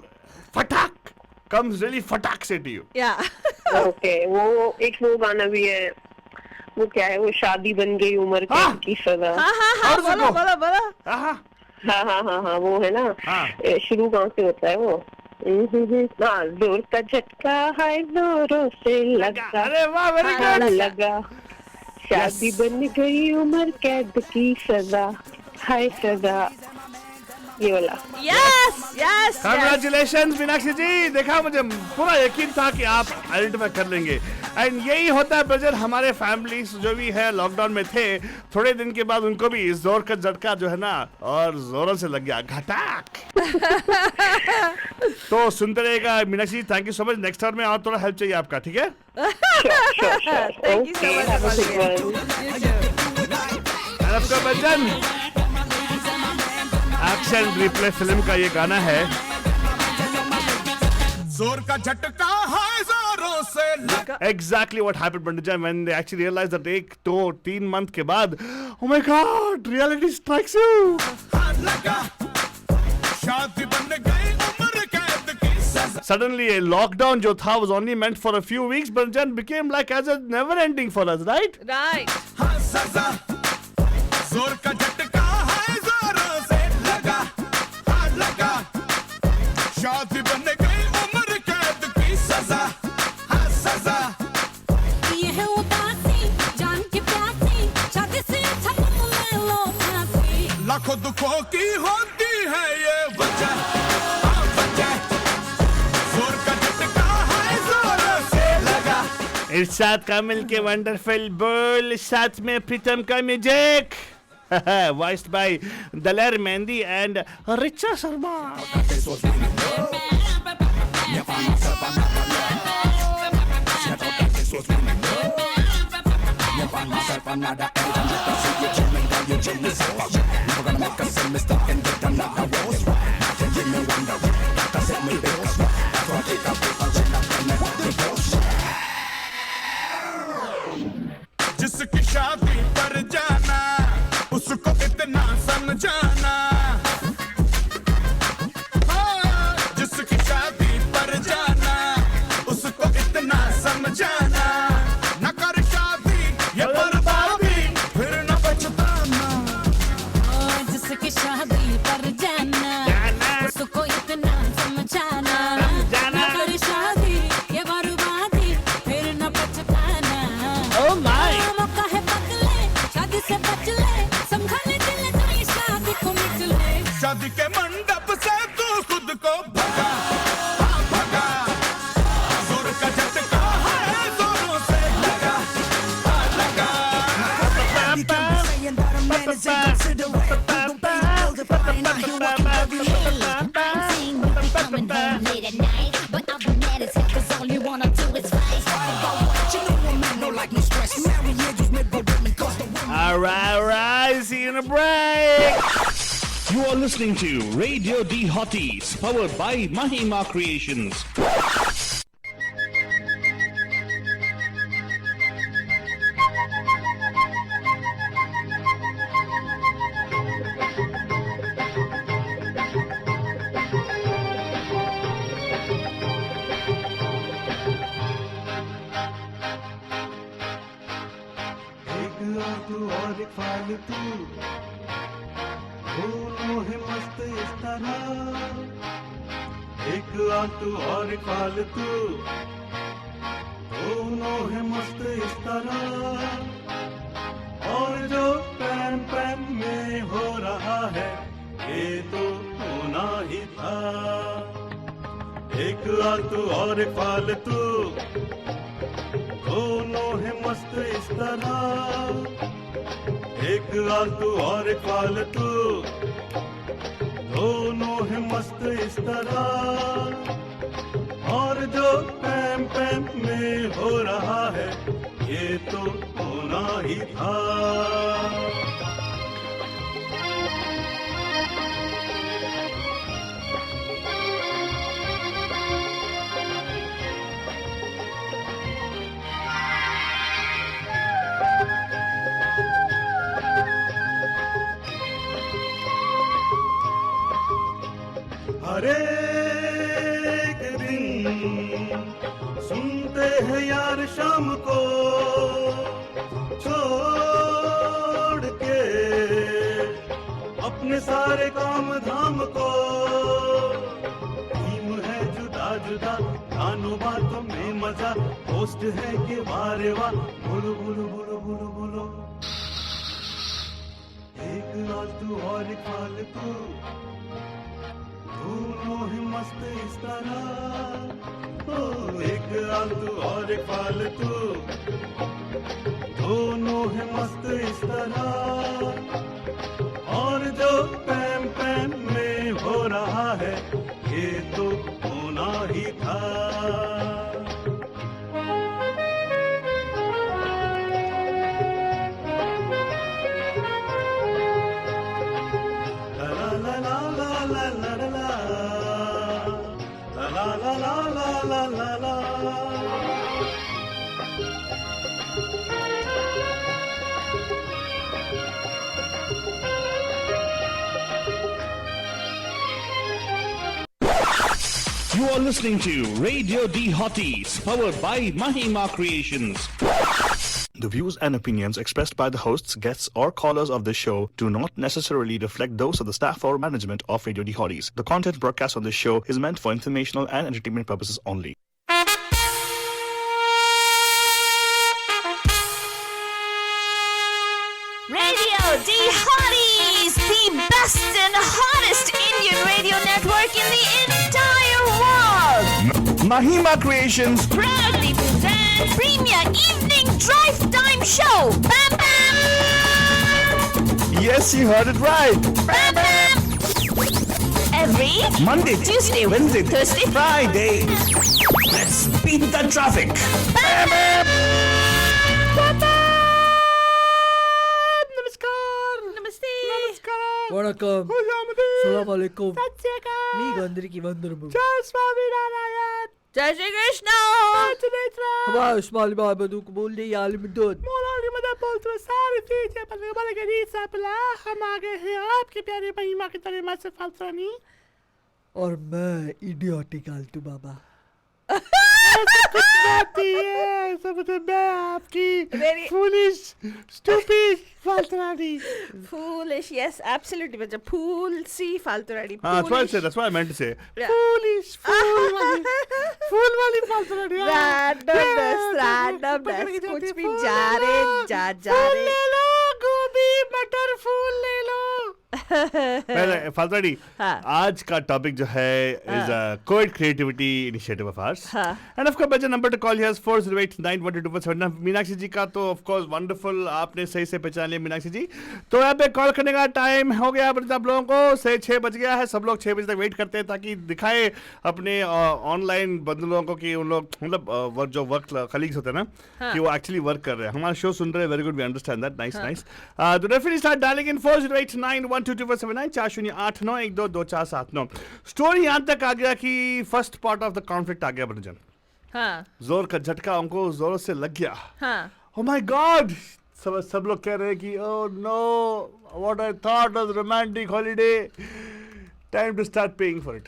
फटाक comes really फटाक से to you. या ओके. वो एक वो गाना भी है, वो क्या है, वो शादी बन गई उम्र हाँ. की सजा. हाँ हाँ हाँ, और बोलो देखो. बोलो बोलो. हाँ हाँ हाँ हाँ हाँ, वो है ना. हाँ. शुरू कहाँ से होता है वो? हाँ, जोर का झटका है जोरों से लगा, अरे वाह वेरी हाँ. गुड. लगा, शादी बन गई उम्र कैद की सजा, हाय सजा, ये वाला. Yes yes. Congratulations मीनाक्षी जी. देखा मुझे पूरा यकीन था कि आप एडिट में कर लेंगे. एंड यही होता है ब्रजन, हमारे फैमिली जो भी है लॉकडाउन में थे, थोड़े दिन के बाद उनको भी जोर का झटका जो है ना और जोरों से लग गया घटाक। तो सुनते रहेगा Meenakshi, thank you so much. Next time में और थोड़ा हेल्प चाहिए आपका, ठीक है? Thank you so much for calling in. Bachchan action replay film का ये गाना है। जोर का झटका है जोरों से लगा। Exactly what happened Bandhan when they actually realized that 1-2-3 month के बाद, oh my God, reality strikes you. शादी बन गई उम्र कैद की सजा। Suddenly a lockdown जो था was only meant for a few weeks, Bandhan became like as a never ending for us, right? Right. हाँ सजा, जोर का झटका है जोरों से लगा, हाँ लगा। शादी बन गई उम्र कैद की सजा, हाँ सजा। ये है उदासी जान की प्यासी, शादी से अच्छा तुम ले लो फांसी। लाखों दुखों की होती है ये वजह, हाँ वजह। जोर का झटका है जोरों से लगा। इरशाद कामिल के वंडरफुल बोल, साथ में प्रीतम का music, voiced by Daler Mehndi and Richa Sharma. जिसकी शादी पर जाना उसको इतना समझाना, हाँ, जिसकी शादी पर जाना उसको इतना समझाना। न कर शादी ये बर्बादी, फिर न पछताना। जिसकी शादी पर जाना उसको इतना समझाना, ना कर शादी ये बर्बादी, फिर न पछताना। Oh my! मौका है बदले, शादी से बच ले, संभाले दिल तो ये शादी को मिट ले। शादी के मंडप से तू खुद को भगा, हाँ भगा। जोर का झटका है जोरों से लगा, हाँ लगा। You got me saying that a man is inconsiderate. Don't pay the bills if I ain't out here working every minute. I'm saying you be coming home late at night, but I'll be mad as hell 'cause all you wanna do is fight. You know a man don't like no stress. Marriage is made by women 'cause the women. All right, see you in a break. You are listening to Radio D Hotties, powered by Mahima Creations. एक तू और एक फालतू, दोनों है मस्त इस तरह। एक तू और एक फालतू, दोनों है मस्त इस तरह। और जो पैम पैम में हो रहा है, ये तो होना ही था। एक तू और एक फालतू, दोनों है मस्त इस तरह। एक आलतू और एक फालतू, दोनों है मस्त इस तरह। और जो पैम पैम में हो रहा है, ये तो होना ही था। हर एक दिन सुनते हैं यार शाम को, छोड़ के अपने सारे काम धाम को। टीम है जुदा जुदा, गानों बातों में मजा, पोस्ट है कि वारे वाह, बोलो बोलो बोलो बोलो बोलो। एक आलतू और एक फालतू, दोनों ही मस्त इस तरह, ओ एक आलतू और एक फालतू, दोनों ही मस्त इस तरह, और जो पैम पैम में हो रहा है ये तो होना ही था। You are listening to Radio D Hotties, powered by Mahima Creations. The views and opinions expressed by the hosts, guests, or callers of this show do not necessarily reflect those of the staff or management of Radio D Hotties. The content broadcast on this show is meant for informational and entertainment purposes only. Radio D Hotties, the best and hottest Indian radio network in the entire world. Mahima Creations. Proudly presents Premier Evening Drive Time Show. Bam Bam! Yes, you heard it right. Bam Bam! Every Monday, Tuesday, Wednesday, Thursday, Friday. Let's beat the traffic. Bam Bam! Namaste. வணக்கம் அஸ்ஸலாமு அலைக்கும் మీకు అందరికీ వందనము Jai Shri Krishna. Habash mali babadu kubulde yalim dud मौलाना मदद बोलते हैं सारी चीजें पर बोले कि नहीं सापला हम आगे हैं आपके प्यारे महिमा की तरह मैं से फालतूनी और मैं इडियोटिक आलतू बाबा कुछ बात ही है सब तो मैं आपकी foolish stupid फालतूनी Foolish, yes, absolutely. But a fool, see, falturadi. That's what I meant to say. foolish fool वाली फालतूनी Randomness. कुछ भी जा रहे. ले लो गोभी मटर फूल ले लो पहले फालतूनी आज का टॉपिक जो है is a Coed Creativity Initiative of ours. And of course, बच्चा number to call here is 408912247. Meenakshi जी का तो of course wonderful, आपने सही से पहचान लिया मीनाक्षी जी. तो यहाँ पे कॉल करने का टाइम हो गया आप लोगों को, से 6 बज गया है. सब लोग 6 बजे तक वेट करते हैं ताकि दिखाए अपने ऑनलाइन बंधुओं को कि उन लोग मतलब जो वर्क कलीग्स होते हैं ना कि वो एक्चुअली वर्क कर रहे हैं. हमारा शो सुन रहे हैं. Very good, we understand that. Nice. तो definitely start dialing in 408912247 4089 story यहाँ तक आ गया कि first part of the conflict आ गया बंजन. हाँ. जोर का झटका उनको जोर से लग गया. हाँ. Oh my God! सब लोग कह रहे हैं कि oh no, what I thought was romantic holiday. Time to start paying for it.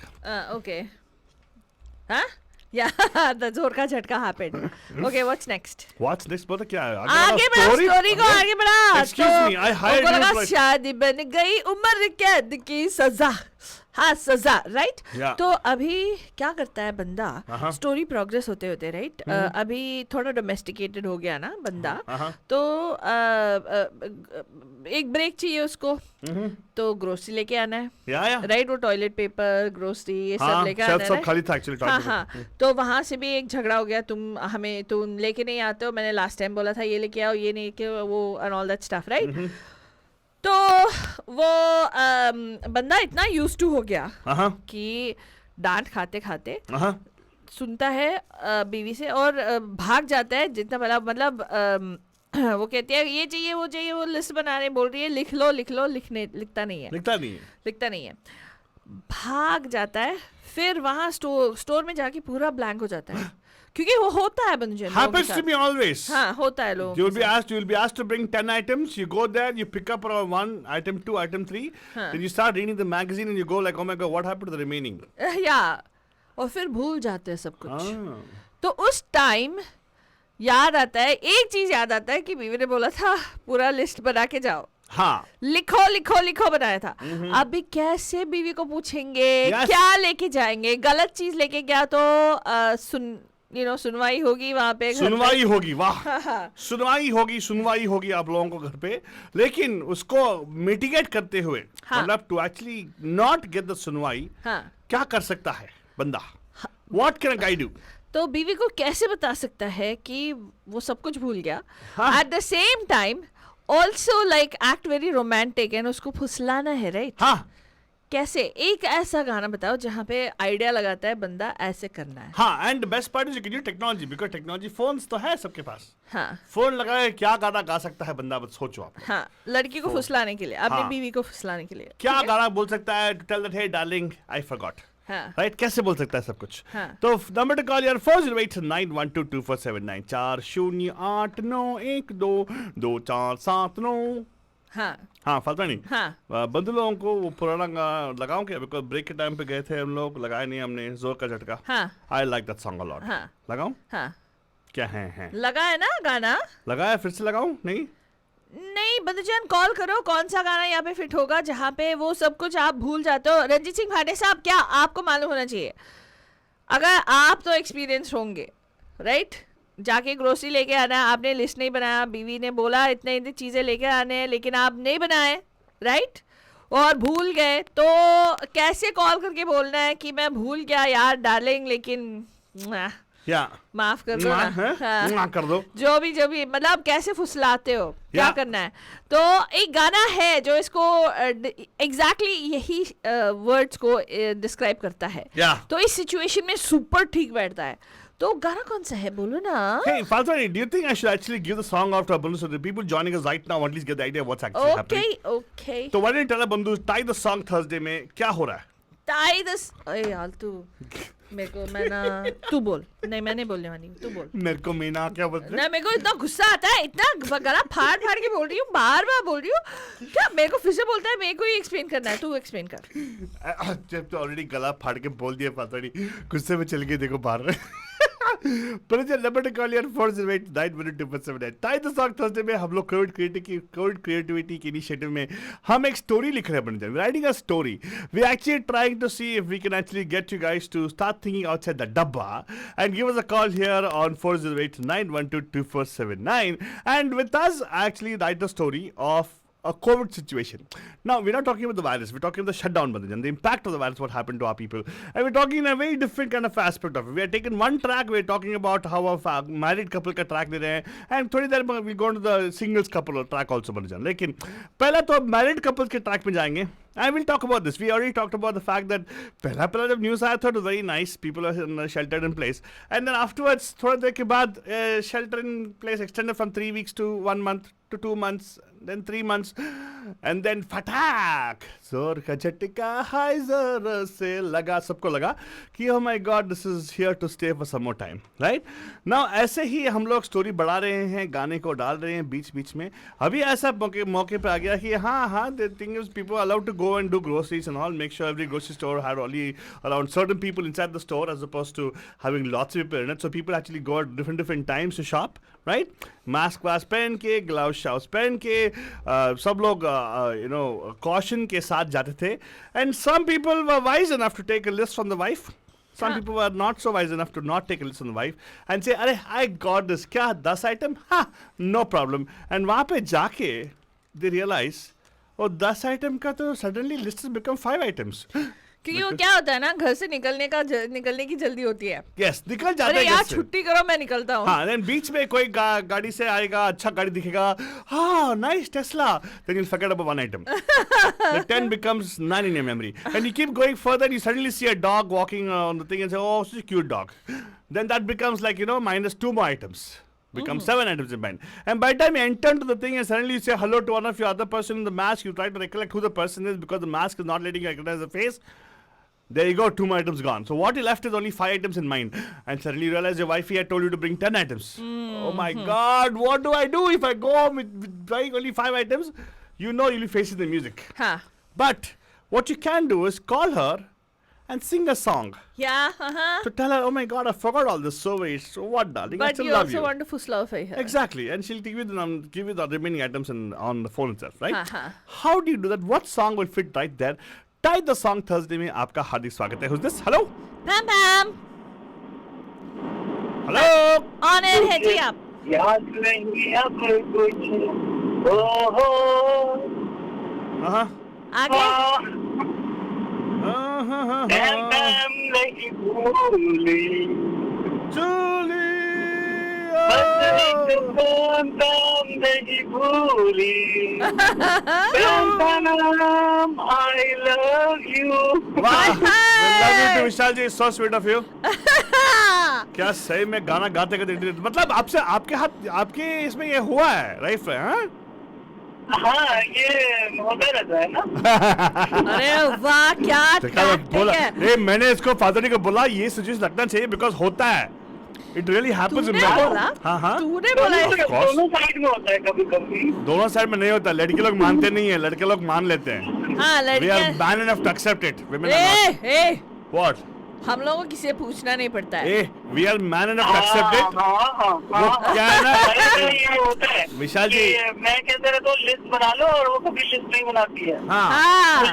Okay. Huh? Yeah, the जोर का झटका happened. Okay, what's next? What's next? पता क्या है? आगे बढ़ा स्टोरी को आगे बढ़ा. Excuse me, I hired you. लगा शादी बन गई उम्र कैद की सजा. हाँ, सजा, राइट. तो अभी क्या करता है बंदा, स्टोरी प्रोग्रेस होते होते, राइट. अभी थोड़ा डोमेस्टिकेटेड हो गया ना बंदा, तो एक ब्रेक चाहिए उसको. तो ग्रोसरी लेके आना है, राइट. वो टॉयलेट पेपर, ग्रोसरी, ये सब लेके आना है. सब खाली था एक्चुअली. हाँ. तो वहां से भी एक झगड़ा हो गया. तुम लेके नहीं आते हो, मैंने लास्ट टाइम बोला था ये लेके आओ, ये नहीं के वो and all that stuff, right. तो वो बंदा इतना यूज्ड टू हो गया कि डांट खाते खाते सुनता है बीवी से और भाग जाता है. जितना बड़ा मतलब वो कहती है ये चाहिए वो चाहिए, वो लिस्ट बना रहे, बोल रही है लिख लो. लिखता नहीं है. भाग जाता है. फिर वहाँ स्टोर में जाके पूरा ब्लैंक हो जाता है क्योंकि वो होता है बंजन. Happens to me always. हाँ, होता है लोग. You will be asked to bring 10 items. You go there, you pick up around 1 item, 2 item, 3. Then you start reading the magazine and you go like, oh my God, what happened to the remaining? Yeah. और फिर भूल जाते हैं सब कुछ. तो उस time याद आता है, एक चीज याद आता है कि बीवी ने बोला था पूरा लिस्ट बना के जाओ. हाँ, लिखो बनाया था. अभी कैसे बीवी को पूछेंगे, क्या लेके जाएंगे? गलत चीज लेके गया तो सुनवाई होगी वहां पे, घर पे। सुनवाई होगी, वाह, सुनवाई होगी आप लोगों को घर पे, लेकिन उसको मिटिगेट करते हुए, हाँ। मतलब to actually not get the सुनवाई, हाँ। क्या कर सकता है बंदा? What can a guy do? तो बीवी को कैसे बता सकता है कि वो सब कुछ भूल गया, हाँ। At the same time also like act very romantic and उसको फुसलाना है, राइट? हाँ कैसे? एक ऐसा गाना बताओ जहाँ पे आइडिया लगाता है बंदा ऐसे करना है। हाँ, and best part is you can use technology, because technology phones तो है सबके पास। हाँ फोन लगाए क्या गाना गा सकता है बंदा, बस सोचो आप। हाँ, लड़की को फुसलाने के लिए, अपनी हाँ। बीवी को फुसलाने के लिए क्या ठीक है? गाना बोल सकता है to tell that hey darling I forgot, हाँ राइट? कैसे बोल सकता है सब कुछ? हाँ। तो नंबर टू कॉल यार 4089122479 4081222479। हाँ हाँ, फालतू नहीं। हाँ। बंधु लोगों को वो पुराना गाना लगाऊं क्या? बिकॉज ब्रेक के टाइम पे गए थे हम लोग, लगाए नहीं हमने, जोर का झटका। हाँ I like that song a lot. हाँ लगाऊं? हाँ, क्या है लगा है ना गाना? लगाया, फिर से लगाऊं? नहीं नहीं बंधुजान, कॉल करो, कौन सा गाना यहाँ पे फिट होगा जहाँ पे वो सब कुछ आप भूल जाते हो। रंजीत सिंह भाटे साहब, क्या आपको मालूम होना चाहिए, अगर आप तो एक्सपीरियंस होंगे, राइट? जाके ग्रोसरी लेके आना है, आपने लिस्ट नहीं बनाया, बीवी ने बोला इतने इतनी चीज़ें लेके आने हैं, लेकिन आप नहीं बनाए, राइट? और भूल गए, तो कैसे कॉल करके बोलना है कि मैं भूल गया यार डार्लिंग, लेकिन या माफ कर दो ना। हाँ। कर दो। जो भी मतलब कैसे फुसलाते हो, क्या या। करना है। तो एक गाना है जो इसको एग्जैक्टली यही वर्ड्स को डिस्क्राइब करता है, या। तो इस सिचुएशन में सुपर ठीक बैठता है। तो गाना कौन सा है बोलो ना? Hey, Falsani, do you think I should actually give the song out to our Bandhu so the people joining us right now at least get the idea of what's actually happening? Okay तो why don't you tell our Bandhu, tie the song Thursday में क्या हो रहा है? Tie this. अरे यार तू मेरे को, मैं ना, तू बोल। नहीं मैं नहीं बोलने वाली हूँ, तू बोल। मेरे को मीना क्या बोलते ना, मेरे को इतना गुस्सा आता है, इतना गला फाड़ फाड़ के बोल रही हूँ, बार बार बोल रही हूँ, क्या मेरे को फिर से बोलता है, मेरे को ही एक्सप्लेन करना है, तू एक्सप्लेन कर। जब तो ऑलरेडी गला फाड़ के बोल दिया Falsani, गुस्से में चल गए देखो बाहर। But it's a number to call your 408-912-478. Tie the song Thursday में हम लोग कोविड क्रिएटिविटी के इनिशिएटिव में हम एक स्टोरी लिख रहे हैं बन writing a story. We actually trying to see if we can actually get you guys to start thinking outside the dabba and give us a call here on 408-912-2479 and with us actually write the story of a COVID situation. Now, we're not talking about the virus. We're talking about the shutdown, Bandhajan, the impact of the virus, what happened to our people. And we're talking in a very different kind of aspect of it. We are taking one track, we're talking about how a married couple का track दे रहे हैं, and थोड़ी देर में we'll go to the singles couple track also, Bandhajan. लेकिन पहला तो married couples के track में जाएंगे. And we'll talk about this. We already talked about the fact that पहला जब news आया था, it was very nice. People are sheltered in place. And then afterwards, थोड़ा देर के बाद shelter in place extended from 3 weeks to 1 month to 2 months, then 3 months, and then फटाक जोर का झटका हाय जोर से लगा, सबको लगा कि oh my God, this is here to stay for some more time, right? Now ऐसे ही हम लोग स्टोरी बढ़ा रहे हैं, गाने को डाल रहे हैं बीच बीच में. अभी ऐसा मौके पे आ गया कि हाँ, the thing is people are allowed to go and do groceries and all, make sure every grocery store had only around certain people inside the store as opposed to having lots of people in it, so people actually go at different times to shop, right? Mask वास्क पहन के, gloves शाउस पहन के, सब लोग caution के साथ जाते थे. And some people were wise enough to take a list from the wife. Some people were not so wise enough to not take a list from the wife and say, अरे I got this, क्या 10 item? हाँ, no problem. And वहाँ पे जाके they realize, oh 10 item का तो suddenly list has become 5 items. क्योंकि वो क्या होता है ना, घर से निकलने की जल्दी होती है. Yes, निकल जाते हैं. अरे यार छुट्टी करो, मैं निकलता हूँ. हाँ, then बीच में कोई गाड़ी से आएगा, अच्छा गाड़ी दिखेगा, हाँ, nice Tesla. Then you'll forget about one item. The 10 becomes 9 in your memory. And you keep going further, and you suddenly see a dog walking on the thing and say, oh, such a cute dog. Then that becomes like, minus 2 more items. Become 7 items in mind. And by the time you enter into the thing and suddenly you say hello to one of your other person in the mask, you try to recollect who the person is because the mask is not letting you recognize the face. There you go, 2 more items gone. So what you left is only 5 items in mind. And suddenly you realize your wifey had told you to bring 10 items. Oh my God, what do I do if I go home with buying only 5 items? You'll be facing the music. Huh. But what you can do is call her and sing a song. Yeah, To tell her, oh my God, I forgot all this. So what, darling? I But still you love also want to fusslify her. Exactly, and she'll give you the remaining items on the phone itself, right? Uh-huh. How do you do that? What song will fit right there? Tie the song Thursday में आपका हार्दिक स्वागत है. Who's this? Hello? Pam Pam. Hello on air है जी आप। याद नहीं अब कुछ ओहो हाँ आगे हम नहीं भूली चली हम नहीं भूली नाम आई लव यू वाह love you too Vishal ji, so sweet of you. क्या सही में गाना गाते गाते मतलब आपसे आपके हाथ आपके इसमें ये हुआ है राइट? हाँ हाँ ये होता रहता है ना। अरे वाह क्या देखा बोला मैंने इसको फादर को बोला ये सिचुएशन लगना चाहिए बिकॉज होता है, इट रियली हैपेंस। तूने बोला? हाँ हाँ तूने बोला है? दोनों साइड में होता है कभी कभी। दोनों साइड में नहीं होता, लड़के लोग मानते नहीं है, लड़के लोग मान लेते हैं। हाँ We are लड़कियां man enough to accept it. Women are not. A What? हम लोगों को किसी से पूछना नहीं पड़ता है। ए, we are man enough to accept it. वो क्या है ना ये होता है विशाल जी, कि मैं कहते रहता हूँ लिस्ट बना लो और वो कभी लिस्ट नहीं बनाती है। हाँ हाँ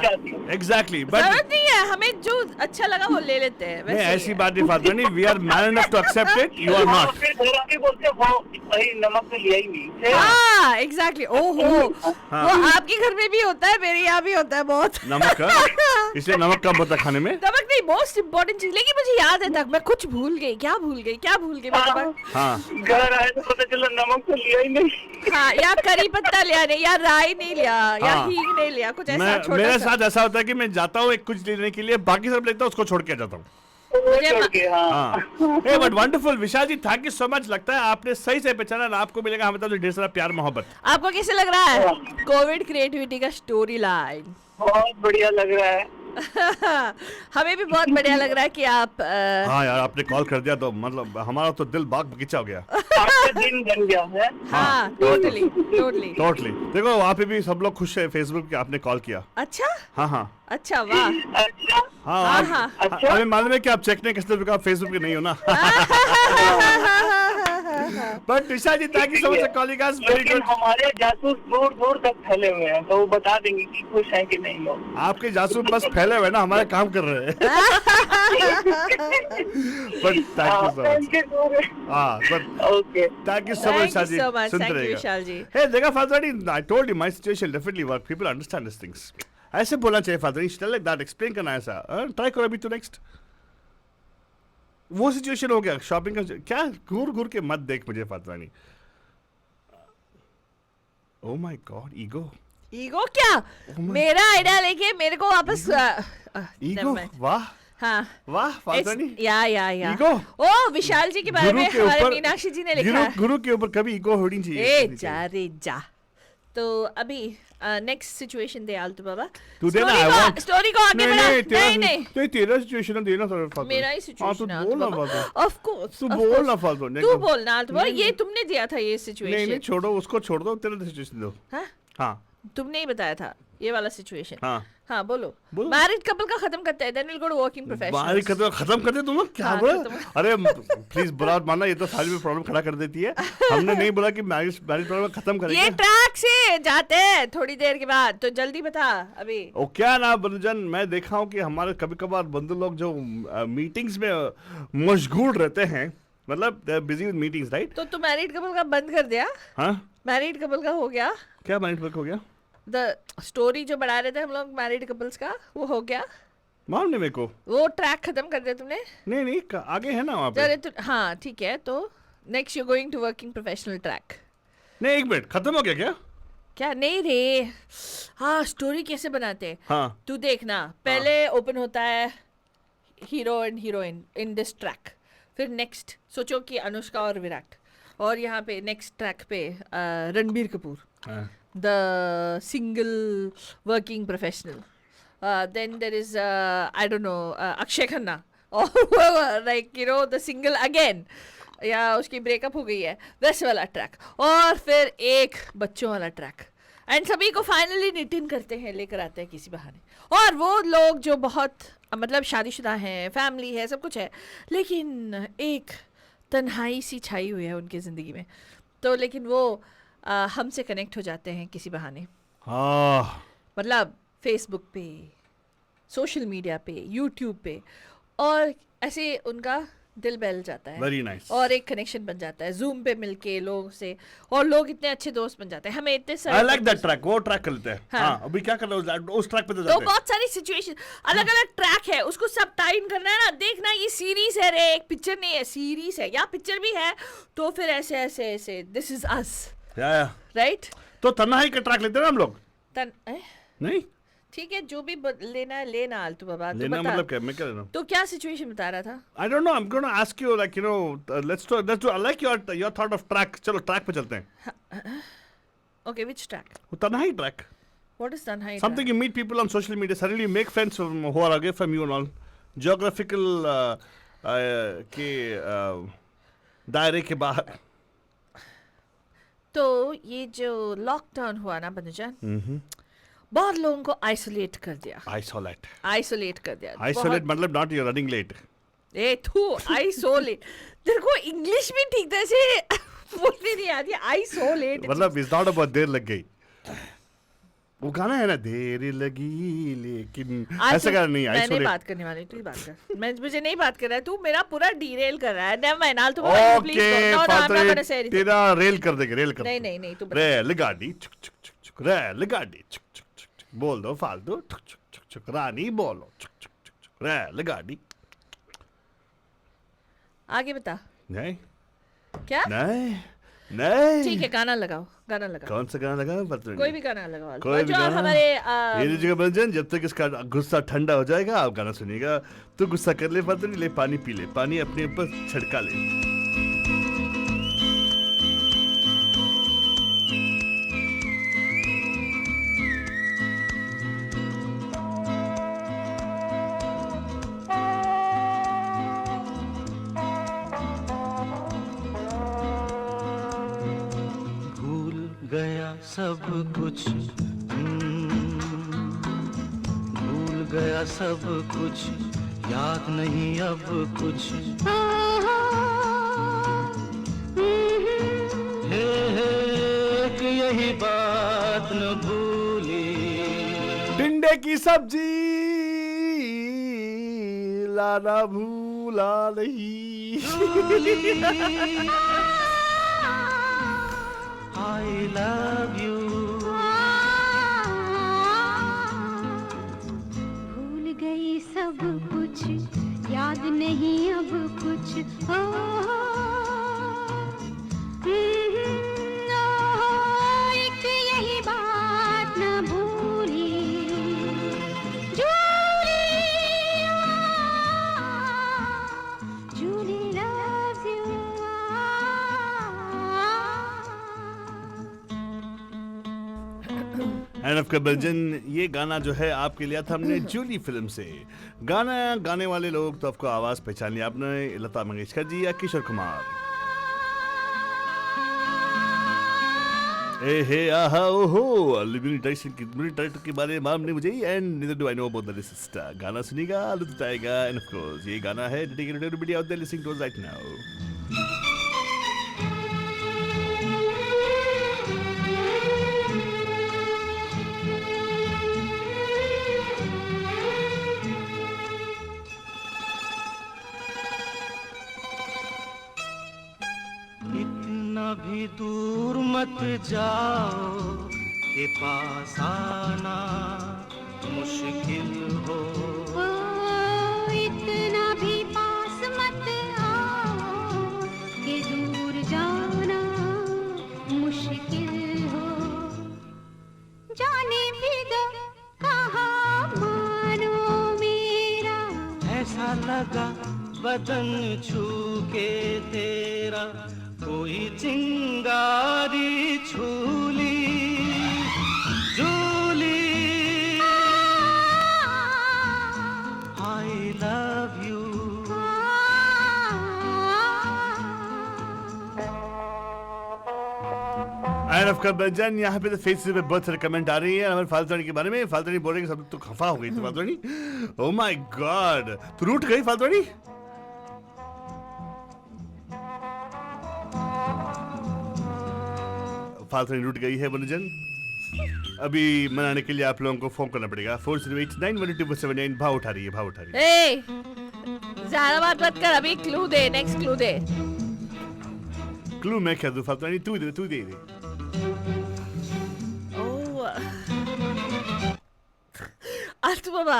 एग्जैक्टली जरूरत बट नहीं है, हमें जो अच्छा लगा वो ले लेते हैं। नहीं वैसे ही ऐसी है। बात नहीं फादर नहीं, we are man enough to accept it, you are not. फिर घर आके बोलते हैं वो भाई नमक तो लिया ही नहीं। हाँ एग्जैक्टली। ओहो हाँ। वो आपके घर में भी होता है, मेरे यहाँ भी होता है बहुत। नमक इसलिए नमक कम होता है खाने में। नमक नहीं मोस्ट इम्पोर्टेंट चीज, लेकिन मुझे याद है तक मैं कुछ भूल गई। क्या भूल गई मतलब हाँ घर आए तो पता चला नमक तो लिया ही नहीं। हाँ या करी पत्ता लिया नहीं, या राई नहीं लिया, या हाँ। हींग नहीं लिया, कुछ ऐसा मैं छोटा मेरे सा। साथ ऐसा होता है कि मैं जाता हूँ एक कुछ लेने के लिए, बाकी सब लेता हूँ उसको छोड़ के आ जाता हूँ। मुझे छोड़ के, हाँ। हाँ ए but wonderful Vishal ji, thank you so much. लगता है आपने सही से पहचाना, आपको मिलेगा हमें तो ढेर सारा प्यार मोहब्बत। आपको कैसे लग रहा है कोविड क्रिएटिविटी का स्टोरी लाइन? बहुत बढ़िया लग रहा है। हमें भी बहुत बढ़िया लग रहा है कि आप हाँ यार आपने कॉल कर दिया तो मतलब हमारा तो दिल बाग बगीचा हो गया। आपका दिन बन गया है। हाँ टोटली टोटली देखो वहाँ पे भी सब लोग खुश है फेसबुक पे आपने कॉल किया। अच्छा हाँ हाँ अच्छा वाह अच्छा हाँ हाँ, आप- हाँ। अच्छा। हमें मालूम है कि आप चेक नहीं कर सकते आप फेसबुक पे नहीं हो ना। But Vishal ji thank you so much for calling us, very लेकिन गुड। हमारे जासूस दूर दूर तक फैले हुए हैं तो वो बता देंगे कि खुश हैं कि नहीं लोग। आपके जासूस बस फैले हुए ना, हमारे काम कर रहे हैं। But thank you so much. हाँ but okay thank you so much Thank Vishal you ji, so much. सुनते Thank you, रहिएगा। विशाल जी। Hey, देखा father I told you my situation definitely work. People understand these things. ऐसे बोलना चाहिए father, style like that explain करना है ऐसा। ट्राई करो अभी तो नेक्स्ट वो सिचुएशन हो गया शॉपिंग का, क्या घूर घूर के मत देख मुझे फादरानी। Oh my God ego ego क्या? मेरा आइडिया लेके मेरे को वापस ईगो वाह हाँ वाह फादरानी। या ईगो ओ विशाल जी के बारे गुरु में के हमारे ऊपर मीनाक्षी जी ने लिखा है। गुरु के ऊपर कभी ईगो होनी चाहिए। ए जा रे जा। तो अभी नेक्स्ट सिचुएशन दे आलतू बाबा। तू देना, I want- स्टोरी को आगे बढ़ा। नहीं तेरा सिचुएशन देना फादर। मेरा ही हाँ सिचुएशन तो है बोल ना आलतू फादर, बाबा। ऑफ कोर्स तू बोल ना फादर। तू बोलना आलतू बाबा, ये तुमने दिया था ये नहीं सिचुएशन। छोड़ो उसको, छोड़ दो, तेरा सिचुएशन दो। हाँ हाँ तुमने ही बताया था ये वाला सिचुएशन। हाँ हाँ बोलो। बोलो। मैरिड कपल का खत्म करते हैं, then will go to working बाहर प्रोफेशनल्स। खत्म कर दे तुम लोग, क्या हाँ, बोला? खत्म। अरे प्लीज बुरा मत मानना, ये तो सारी में प्रॉब्लम खड़ा कर देती है। हमने नहीं बोला कि मैरिज प्रॉब्लम खत्म ये करेंगे। ट्रैक से जाते हैं थोड़ी देर के बाद, तो जल्दी बता अभी। ओ क्या ना बंधुजन, मैं देखा हूँ कि हमारे कभी कभार बंधु लोग जो मीटिंग्स में मशगूल रहते हैं, मतलब they are busy with meetings right. तो तू मैरिड कपल का बंद कर दिया? हाँ मैरिड कपल का हो गया? क्या मैरिज वर्क हो गया? द स्टोरी जो बढ़ा रहे थे हम लोग मैरिड कपल्स का, वो हो गया? मालूम नहीं मेरे को। वो ट्रैक खत्म कर दिया तुमने? नहीं आगे है ना वहाँ पे। अरे तो हाँ ठीक है, तो next you going to working professional track. नहीं एक मिनट, खत्म हो गया क्या? क्या नहीं रे, हाँ स्टोरी कैसे बनाते हैं हाँ तू देखना। पहले ओपन होता है hero and heroine in this track, फिर नेक्स्ट सोचो कि अनुष्का और विराट, और यहाँ पे नेक्स्ट ट्रैक पे रणबीर कपूर, हाँ। the single working professional. Then there is I don't know Akshay Khanna or whoever, like you know the single again, या उसकी ब्रेकअप हो गई है, वैसे वाला ट्रैक, और फिर एक बच्चों वाला ट्रैक, एंड सभी को फाइनली नितिन करते हैं, लेकर आते हैं किसी बहाने। और वो लोग जो बहुत मतलब शादीशुदा हैं, फैमिली है, सब कुछ है, लेकिन एक तन्हाई सी छाई हुई है उनकी ज़िंदगी में, तो लेकिन वो हमसे कनेक्ट हो जाते हैं किसी बहाने, मतलब फेसबुक पे, सोशल मीडिया पे, यूट्यूब पे, और ऐसे उनका दिल बहल जाता है। Very nice. और एक कनेक्शन बन जाता है जूम पे मिलके लोगों से, और लोग इतने अच्छे दोस्त बन जाते हैं। हमें इतने I सारे like that track. वो ट्रैक कर लेते हैं। हाँ। हाँ, अभी क्या कर रहे हो उस ट्रैक पे तो तो जाते हैं। बहुत सारी सिचुएशन, अलग अलग ट्रैक है, उसको सब टाइम करना है ना। देखना ये सीरीज है रे, एक पिक्चर नहीं है, सीरीज है, या पिक्चर भी है, तो फिर ऐसे ऐसे ऐसे दिस इज अस, या राइट? तो तन्हाई का ट्रैक लेते हैं ना हम लोग। नहीं ठीक है, जो भी लेना है लेना आलतू बाबा, तो लेना बता। मतलब क्या, मैं क्या लेना? तो क्या सिचुएशन बता रहा था? I don't know. I'm going to ask you, like, you know, let's do. I like your thought of track. चलो ट्रैक पे चलते हैं। Okay, which track? वो तन्हाई track. What is Tanhai? Something you meet people on social media. Suddenly you make friends who are away from you and all. Geographical के दायरे के बाहर। तो ये जो लॉकडाउन हुआ ना बंदूजान, बहुत लोगों को आइसोलेट कर दिया। आइसोलेट कर दिया। Isolate मतलब not you're running late. ए थू, आइसोलेट। तेरे को इंग्लिश भी ठीक तरह से बोलनी नहीं आती। आइसोलेट मतलब it's not about देर लग गई। वो गाना है ना, देर लगी लेकिन ऐसा गाना नहीं। मैं नहीं बात करने वाली, तू ही बात कर। मुझे नहीं बात कर रहा है, तू मेरा पूरा डीरेल कर रहा है। Never mind, I'll okay please तेरा रेल कर देंगे, रेल कर नहीं नहीं नहीं, तू रेल गाड़ी चुक चुक चुक चुक, रेल गाड़ी चुक चुक चुक चुक, बोल दो फालतू चुक चुक चुक चुक, रानी बोलो चुक चुक चुक चुक, रेल गाड़ी। आगे बता। नहीं क्या? नहीं नहीं ठीक है, गाना लगाओ, गाना लगाओ। कौन सा गाना लगाओ? पता कोई भी गाना लगाओ। कोई भी जो गाना। हमारे ये जगह बंजन, जब तक इसका गुस्सा ठंडा हो जाएगा आप गाना सुनिएगा। तो गुस्सा कर ले, पता नहीं, ले पानी पी ले, पानी अपने ऊपर छिड़का ले। गया सब कुछ, भूल गया सब कुछ, याद नहीं अब कुछ। हे एक यही बात न भूली, टिंडे की सब्जी लाना भूला नहीं। I love you। भूल गई सब कुछ, याद नहीं अब कुछ। एक यही बात न भूली, Julie loves you। End of बंजन, ये गाना जो है आपके लिया था हमने जूली फिल्म से। गाना गाने वाले लोग तो आपको आवाज पहचान लिया आपने, लता मंगेशकर जी या किशोर कुमार। ए हे आहा ओहो, टाइटल के बारे में मालूम नहीं मुझे, and neither do I know about the lyricist. गाना सुनिएगा, लुत्फ उठाएगा, एंड ऑफ कोर्स ये गाना है dedicated to everybody out there listening to us right now. भी दूर मत जाओ के पास आना मुश्किल हो। इतना भी पास मत आओ कि दूर जाना मुश्किल हो। जाने भी दो कहाँ मानो मेरा, ऐसा लगा बदन छू के तेरा, कोई चिंगारी छूली Julie. I love you। End of बंजन, यहाँ पे तो फेसबुक पे बहुत सारे कमेंट आ रही है हमारे फालतूनी के बारे में। फालतूनी बोल रहे हैं, सब तो खफा हो गई थी फालतूनी। ओह माय गॉड, तू रूठ गई फालतूनी। फालतूनी रूठ गई है बंजन। अभी मनाने के लिए आप लोगों को फोन करना पड़ेगा। 408912279। भाव उठा रही है, भाव उठा रही है। ज्यादा बात मत कर, अभी क्लू दे, नेक्स्ट क्लू दे. क्लू मैं क्या दूं फालतू नहीं, तू दे. अल्टू बाबा,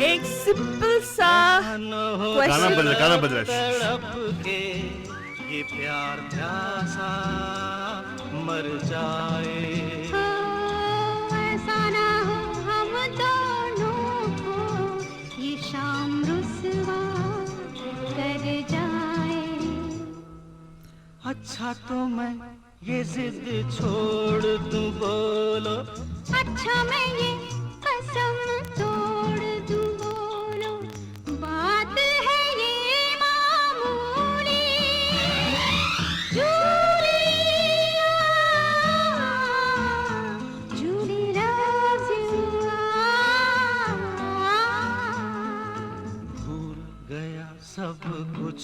एक सिंपल सा गाना क्वेश्चन. बज रहा है. तड़प के ये प्यार प्यासा मर जाए. ऐसा ना हो हम दोनों को ये शाम रुसवा कर जाए. अच्छा तो मैं ये जिद छोड़ दूं, बोलो. अच्छा मैं ये कसम तोड़ दूं, बोलो. बात है ये मामूली. Julia, Julie loves you. भूल गया सब कुछ,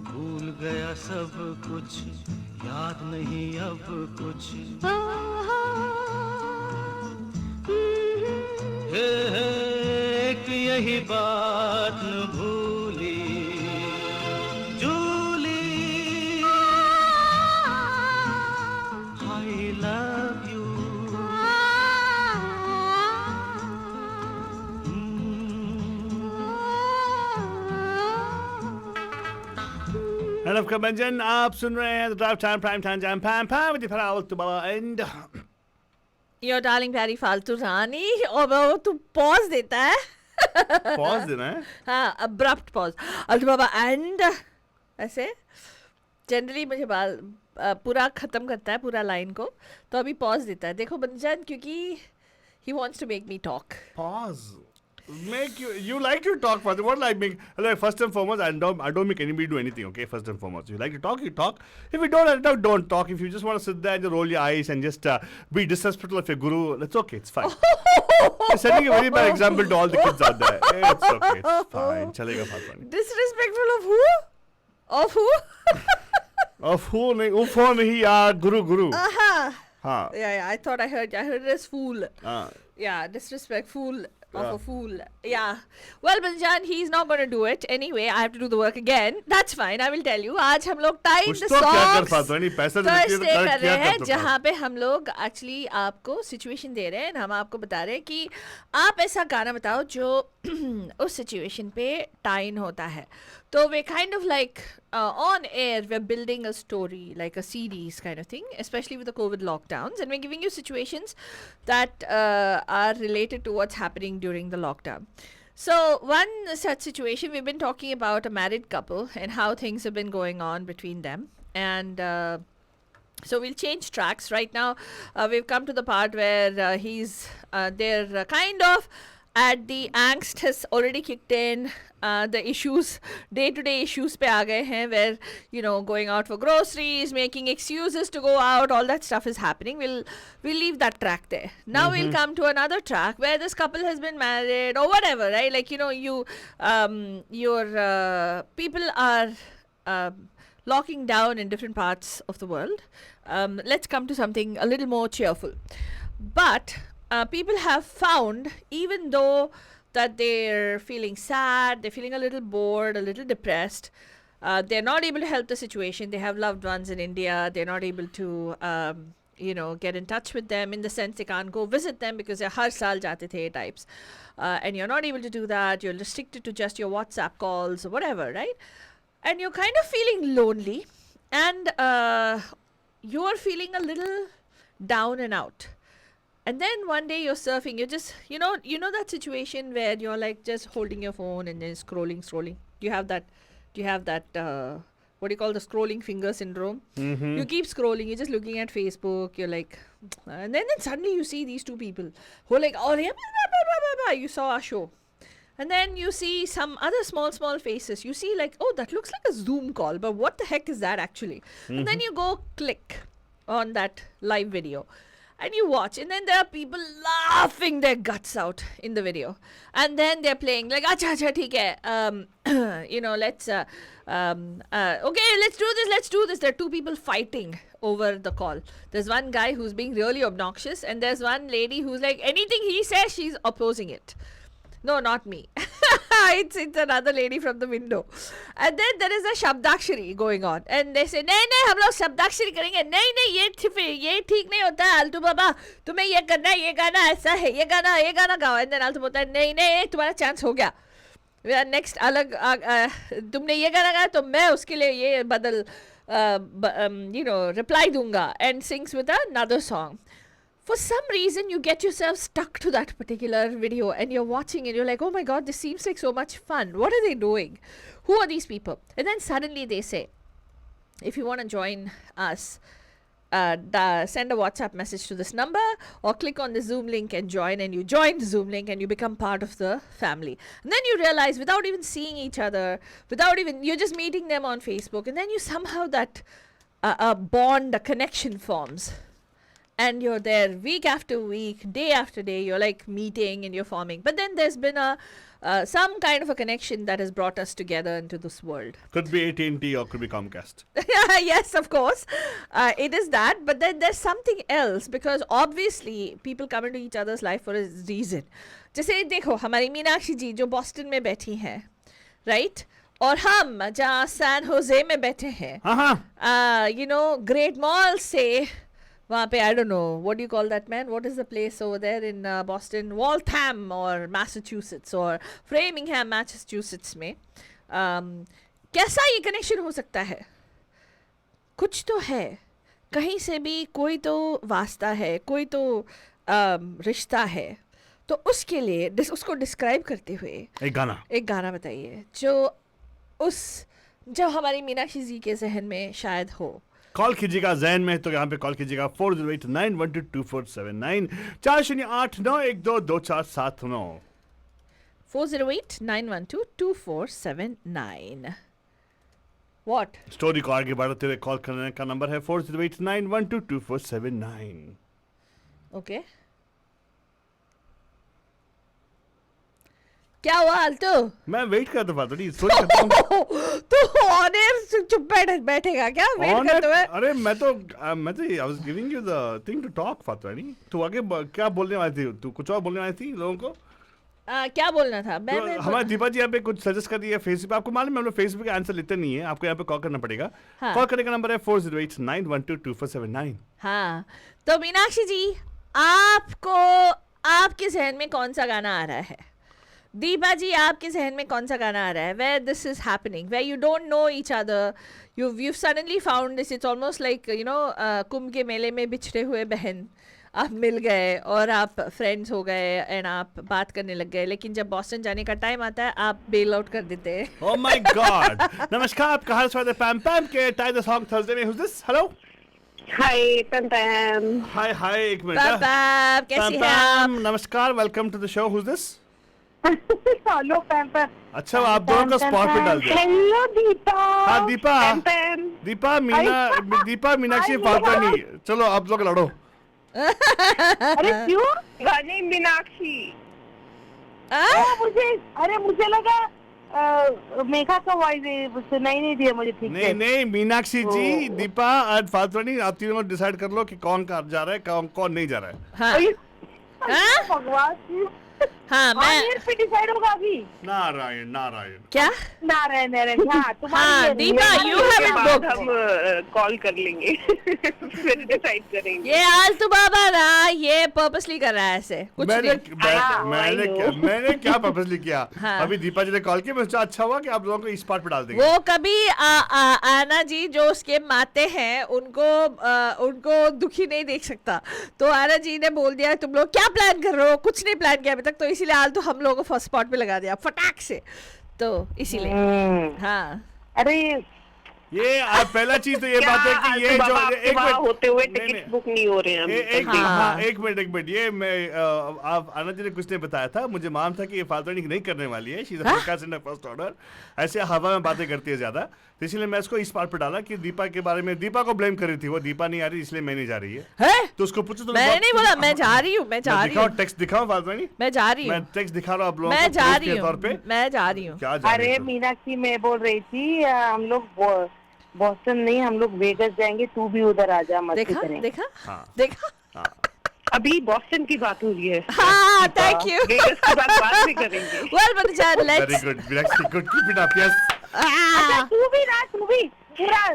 भूल गया सब कुछ, याद नहीं अब कुछ. एक यही बात न भूली, Julie. I love you. Hello कमंजन, आप सुन रहे हैं drive time prime time jam पैम पैम विद फराउल तुबाला एंड योर डार्लिंग प्यारी फालतू रानी. और वो तू पॉज देता है. पॉज देना है. हाँ, अब्रप्ट पॉज. अल्टू बाबा एंड ऐसे जनरली मुझे पूरा खत्म करता है पूरा लाइन को, तो अभी पॉज देता है. देखो बंजन, क्योंकि he wants to make me talk. Pause. Make you like to talk for what like make like first and foremost I don't make anybody do anything, okay? First and foremost, you like to talk, you talk. If you don't talk. If you just want to sit there and just roll your eyes and just be disrespectful of your guru, that's okay, it's fine. You're setting a very bad example to all the kids out there. It's okay, it's fine. Chalega Fatwani. Disrespectful of who? Of who? Of who nahi yaar, guru. Yeah, I thought I heard it as fool. Yeah, disrespectful of a fool. Yeah. Well, Banjan, he's not going to do it. Anyway, I have to do the work again. That's fine. I will tell you. आज हम लोग time कुछ तो क्या कर पाते हैं, नहीं पैसा देते हैं तो Thursday कर क्या रहे हैं, करते हो? जहाँ पे हम लोग एक्चुअली आपको सिचुएशन दे रहे हैं. हम आपको बता रहे हैं कि आप ऐसा गाना बताओ जो उस सिचुएशन पे टाइन होता है. तो वे kind of like on air we're building a story like a series kind of thing, especially with the COVID lockdowns, and we're giving you situations that are related to what's happening during the lockdown. So one such situation, we've been talking about a married couple and how things have been going on between them, and so we'll change tracks right now. We've come to the part where they're kind of at the angst has already kicked in. The issues, day-to-day issues पे आ गए हैं, where you know, going out for groceries, making excuses to go out, all that stuff is happening. We'll leave that track there. Now we'll come to another track where this couple has been married or whatever, right? Like, you know, your people are locking down in different parts of the world. Let's come to something a little more cheerful. But people have found, even though that they're feeling sad, they're feeling a little bored, a little depressed, they're not able to help the situation. They have loved ones in India. They're not able to, get in touch with them, in the sense they can't go visit them because they're har saal jate the types. And you're not able to do that. You're restricted to just your WhatsApp calls or whatever, right? And you're kind of feeling lonely, and you're feeling a little down and out. And then one day you're surfing, you're just, you know that situation where you're like just holding your phone and then scrolling. Do you have that, what do you call the scrolling finger syndrome? Mm-hmm. You keep scrolling, you're just looking at Facebook, you're like, and then suddenly you see these two people who are like, oh, yeah, you saw our show. And then you see some other small faces. You see like, oh, that looks like a Zoom call, but what the heck is that actually? And then you go click on that live video. And you watch, and then there are people laughing their guts out in the video, and then they're playing like, "Acha, theek hai." Let's okay, let's do this. There are two people fighting over the call. There's one guy who's being really obnoxious, and there's one lady who's like, anything he says, she's opposing it. No, not me. It's another lady from the window. And then there is a Shabdakshari going on. And they say, नहीं हम लोग शब्दाक्षरी करेंगे. नहीं ये ठीक नहीं होता है. आलतू बाबा तुम्हें ये करना है, ये गाना ऐसा है, ये गाना गाओ. And then आलतू बोलता है नहीं तुम्हारा चांस हो गया. नेक्स्ट अलग तुमने ये गाना गाया तो मैं उसके लिए ये बदल रिप्लाई दूंगा. And sings with another song. For some reason, you get yourself stuck to that particular video and you're watching it. You're like, oh my God, this seems like so much fun. What are they doing? Who are these people? And then suddenly they say, if you want to join us, send a WhatsApp message to this number or click on the Zoom link and join. And you join the Zoom link and you become part of the family. And then you realize, without even seeing each other, you're just meeting them on Facebook. And then you somehow a bond, a connection forms. And you're there week after week, day after day, you're like meeting and you're forming. But then there's been some kind of a connection that has brought us together into this world. Could be AT&T or could be Comcast. Yes, of course. It is that. But then there's something else, because obviously people come into each other's life for a reason. जैसे देखो हमारी मीनाक्षी जी जो Boston में बैठी हैं, right? और हम जहाँ सैन होजे में बैठे हैं, ग्रेट मॉल से वहाँ पे, I don't know, what do you call that, man? What is the place over there in Boston? Waltham or Massachusetts or Framingham, Massachusetts में कैसा ये कनेक्शन हो सकता है? कुछ तो है, कहीं से भी कोई तो वास्ता है, कोई तो रिश्ता है. तो उसके लिए उसको डिस्क्राइब करते हुए एक गाना बताइए जो हमारी मीनाक्षी जी के जहन में शायद हो. कॉल कीजिएगा जहन में तो यहाँ पे कॉल कीजिएगा 4089122479 4089122479 4089122479. What? स्टोरी को आगे बढ़ाते हुए कॉल करने का नंबर है 4089122479. ओके, क्या हुआ आल्टो? मैं वेट करता था थोड़ी स्टोरी करता हूँ. तू ऑन एयर चुप बैठेगा क्या वेट करते हुए? अरे मैं तो I was giving you the thing to talk फातवानी. तू आगे क्या बोलने वाली थी? तू कुछ और बोलने वाली थी लोगों को? क्या बोलना था? हमारे दीपा जी यहाँ पे कुछ सजेस्ट कर दिया फेसबुक पे. आपको मालूम है हम लोग फेसबुक का आंसर लेते नहीं है, आपको यहाँ पे कॉल करना पड़ेगा. कॉल करने का नंबर है 4089122479. हाँ, तो मीनाक्षी जी आपको आपके जहन में कौन सा गाना आ रहा है? दीपा जी आपके जहन में कौन सा गाना आ रहा है? Where this is happening, where you don't know each other, you've suddenly found this. It's almost like कुंभ के मेले में बिछड़े हुए बहन आप मिल गए और आप फ्रेंड्स हो गए एंड आप बात करने लग गए. लेकिन जब बॉस्टन जाने का टाइम आता है आप बेल आउट कर देते हैं. Oh my God! नमस्कार, आपका हाल स्वागत है पैम पैम के टाइम द सॉन्ग थर्सडे में. Who's this? Hello. हाय पैम पैम. हाय एक मिनट. पैम कैसी हैं आप? नमस्कार, welcome to the show. Who's this? Hello Pam Pam. अच्छा, आप दोनों को स्पॉट पे डाल दिया. हेलो दीपा. हाँ दीपा मीनाक्षी फातवानी. चलो आप लोग लड़ो. अरे क्यों? गाने मीनाक्षी. मुझे लगा मेघा का वॉइस है, नहीं दिया मुझे. ठीक है. नहीं मीनाक्षी जी, दीपा और फातवानी, आप तीनों डिसाइड कर लो कि कौन जा रहा है, कौन नहीं जा रहा है. भगवान. हाँ मैं डिसाइड होगा अभी. नारायण क्या? नारायण. हाँ दीपा यू हैव बुक. हम कॉल कर लेंगे फिर डिसाइड करेंगे. ये आलतू बाबा ना ये पर्पसली कर रहा है ऐसे कुछ मैंने क्या पर्पसली किया? अभी दीपा जी ने कॉल किया, मुझे अच्छा हुआ कि आप लोगों को इस पार्ट पे डाल देंगे. वो कभी आना जी जो उसके माते हैं उनको दुखी नहीं देख सकता. तो आना जी ने बोल दिया तुम लोग क्या प्लान कर रहे हो? कुछ नहीं प्लान किया अभी तक, तो इसीलिए आलतू हम लोगों को फर्स्ट स्पॉट पे लगा दिया फटाक से. तो इसीलिए हाँ. अरे ये पहला चीज तो ये बात है कि ये जो एक मिनट होते हुए टिकट बुक नहीं हो रहे हैं. एक मिनट ये मैं आप आनंद जी ने कुछ नहीं बताया था, मुझे मालूम था कि ये फातवानी नहीं करने वाली है. She is in first order. ऐसे हवा में बातें करती है ज्यादा, तो इसलिए मैं इसको इस पार्ट पे डाला कि दीपा के बारे में. दीपा को ब्लेम कर रही थी, वो दीपा नहीं आ रही इसलिए मैं नहीं जा रही है. तो उसको पूछो. तो मैंने नहीं बोला मैं जा रही हूँ. टेक्स्ट दिखाओ फातवानी. मैं जा रही हूँ. मैं टेक्स्ट दिखा रहा हूँ आप लोगों को. मैं जा रही हूँ. अरे मीनाक्षी मैं बोल रही थी हम लोग बॉस्टन नहीं, हम लोग वेगस जाएंगे, तू भी उधर आ जा. मस्ती करेंगे. देखा. अभी बॉस्टन की बात हो रही है। हाँ, thank you. वेगस की बात बाद में करेंगे। Well, Badajan, very let's. Good Meenakshi, good keep it up, yes. अच्छा, तू भी पूरा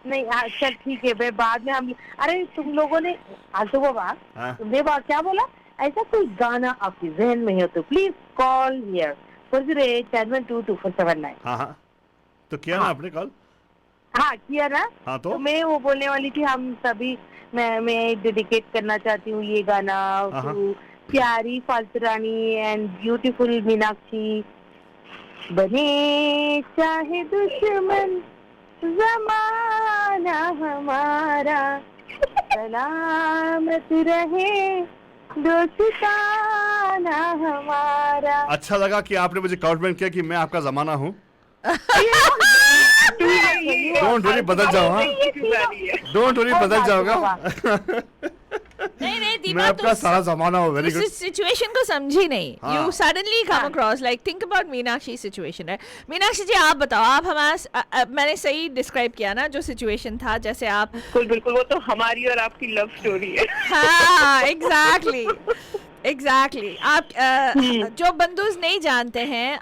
नहीं, चल ठीक है, मैं बाद में हम। अरे तुम लोगों ने आलतू बाबा, हाँ। तुमने क्या बोला? ऐसा कोई गाना आपके जहन में हो तो प्लीज कॉल हियर 408-712-2479। हाँ, तो किया ना आपने कॉल? हाँ किया ना। हाँ, तो मैं वो बोलने वाली थी, हम सभी मैं डेडिकेट करना चाहती हूँ ये गाना to प्यारी फालतू रानी एंड ब्यूटीफुल मीनाक्षी। बने चाहे दुश्मन जमाना हमारा, सलामत रहे दोस्ताना हमारा। अच्छा लगा कि आपने मुझे कॉम्प्लीमेंट किया कि मैं आपका जमाना हूँ। डोंट वरी, बदल जाओ। हाँ, डोंट वरी, बदल जाओगा। नहीं, मैं दीपा, आपका सारा जमाना हूँ। Very good. उस सिचुएशन को समझी नहीं। हाँ। You suddenly come across like think about Meenakshi situation है। मीनाक्षी जी आप बताओ, आप हमारा मैंने सही डिस्क्राइब किया ना जो सिचुएशन था, जैसे आप। बिल्कुल, वो तो हमारी और आपकी लव स्टोरी है। हाँ, एग्जैक्टली। आप जो बंधुज नहीं जानते हैं,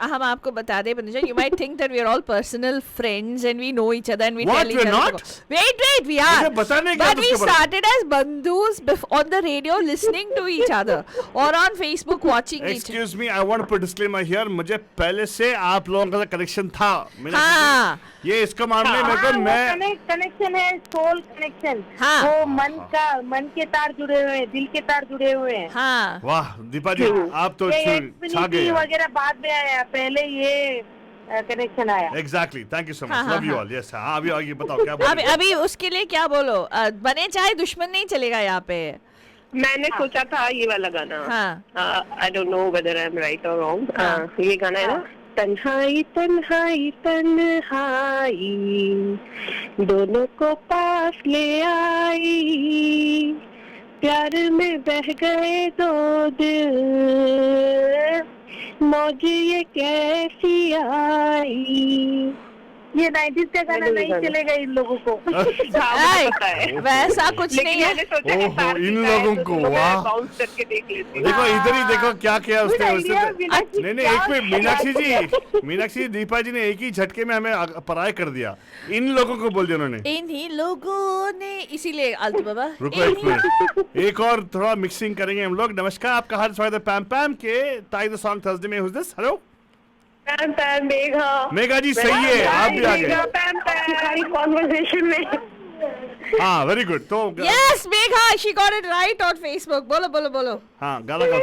हम आपको बता दें बंधुजन, you might think that we are all personal friends and we know each other and we tell each other. Wait we are, but we started as बंधुज on the radio listening to each other और on Facebook watching each. Excuse me, I want to put disclaimer here, मुझे पहले से आप लोगों का connection था। हाँ, ये इसका मामले में को मैं कनेक्शन है, सोल कनेक्शन। हाँ। वो मन के तार जुड़े हुए हैं, दिल के तार जुड़े हुए हैं। हाँ, वाह दीपा जी, आप तो छा गए। वगैरह बाद में आया, पहले ये कनेक्शन आया। एग्जैक्टली, थैंक यू सो हाँ, मच, लव यू हाँ, ऑल। यस, हाँ, अभी आगे बताओ क्या बोल रहे हो? अभी उसके लिए क्या बोलो? बने चाहे दुश्मन नहीं चलेगा यहाँ पे। मैंने सोचा था ये वाला गाना। I don't know whether I am right और रॉन्ग। ये गाना है ना, तन्हाई तन्हाई तन्हाई दोनों को पास ले आई, प्यार में बह गए दो दिल, मौज ये कैसी आई। ये 90s का गाना नहीं चलेगा इन लोगों को। वैसा कुछ नहीं है। इन लोगों को वाह, बाउंस करके देख लेते। देखो इधर ही देखो क्या किया उसने। नहीं, एक मिनट, मीनाक्षी जी, दीपा जी ने एक ही झटके में हमें पराय कर दिया। इन लोगों को बोल दिया उन्होंने, इन्हीं लोगों ने, इसीलिए आलतू बाबा। रुको एक मिनट, एक और थोड़ा मिक्सिंग करेंगे हम लोग। नमस्कार, आपका हार्दिक स्वागत है पैम पैम के ताई द सॉन्ग थर्सडे में। Who's this? Hello Pam Pam Megha. Megha ji सही है, आप भी आ गए पैम पैम कॉन्वर्सेशन में। हाँ, वेरी गुड। तो yes Megha, she got it right on Facebook. बोलो। हाँ, गाना का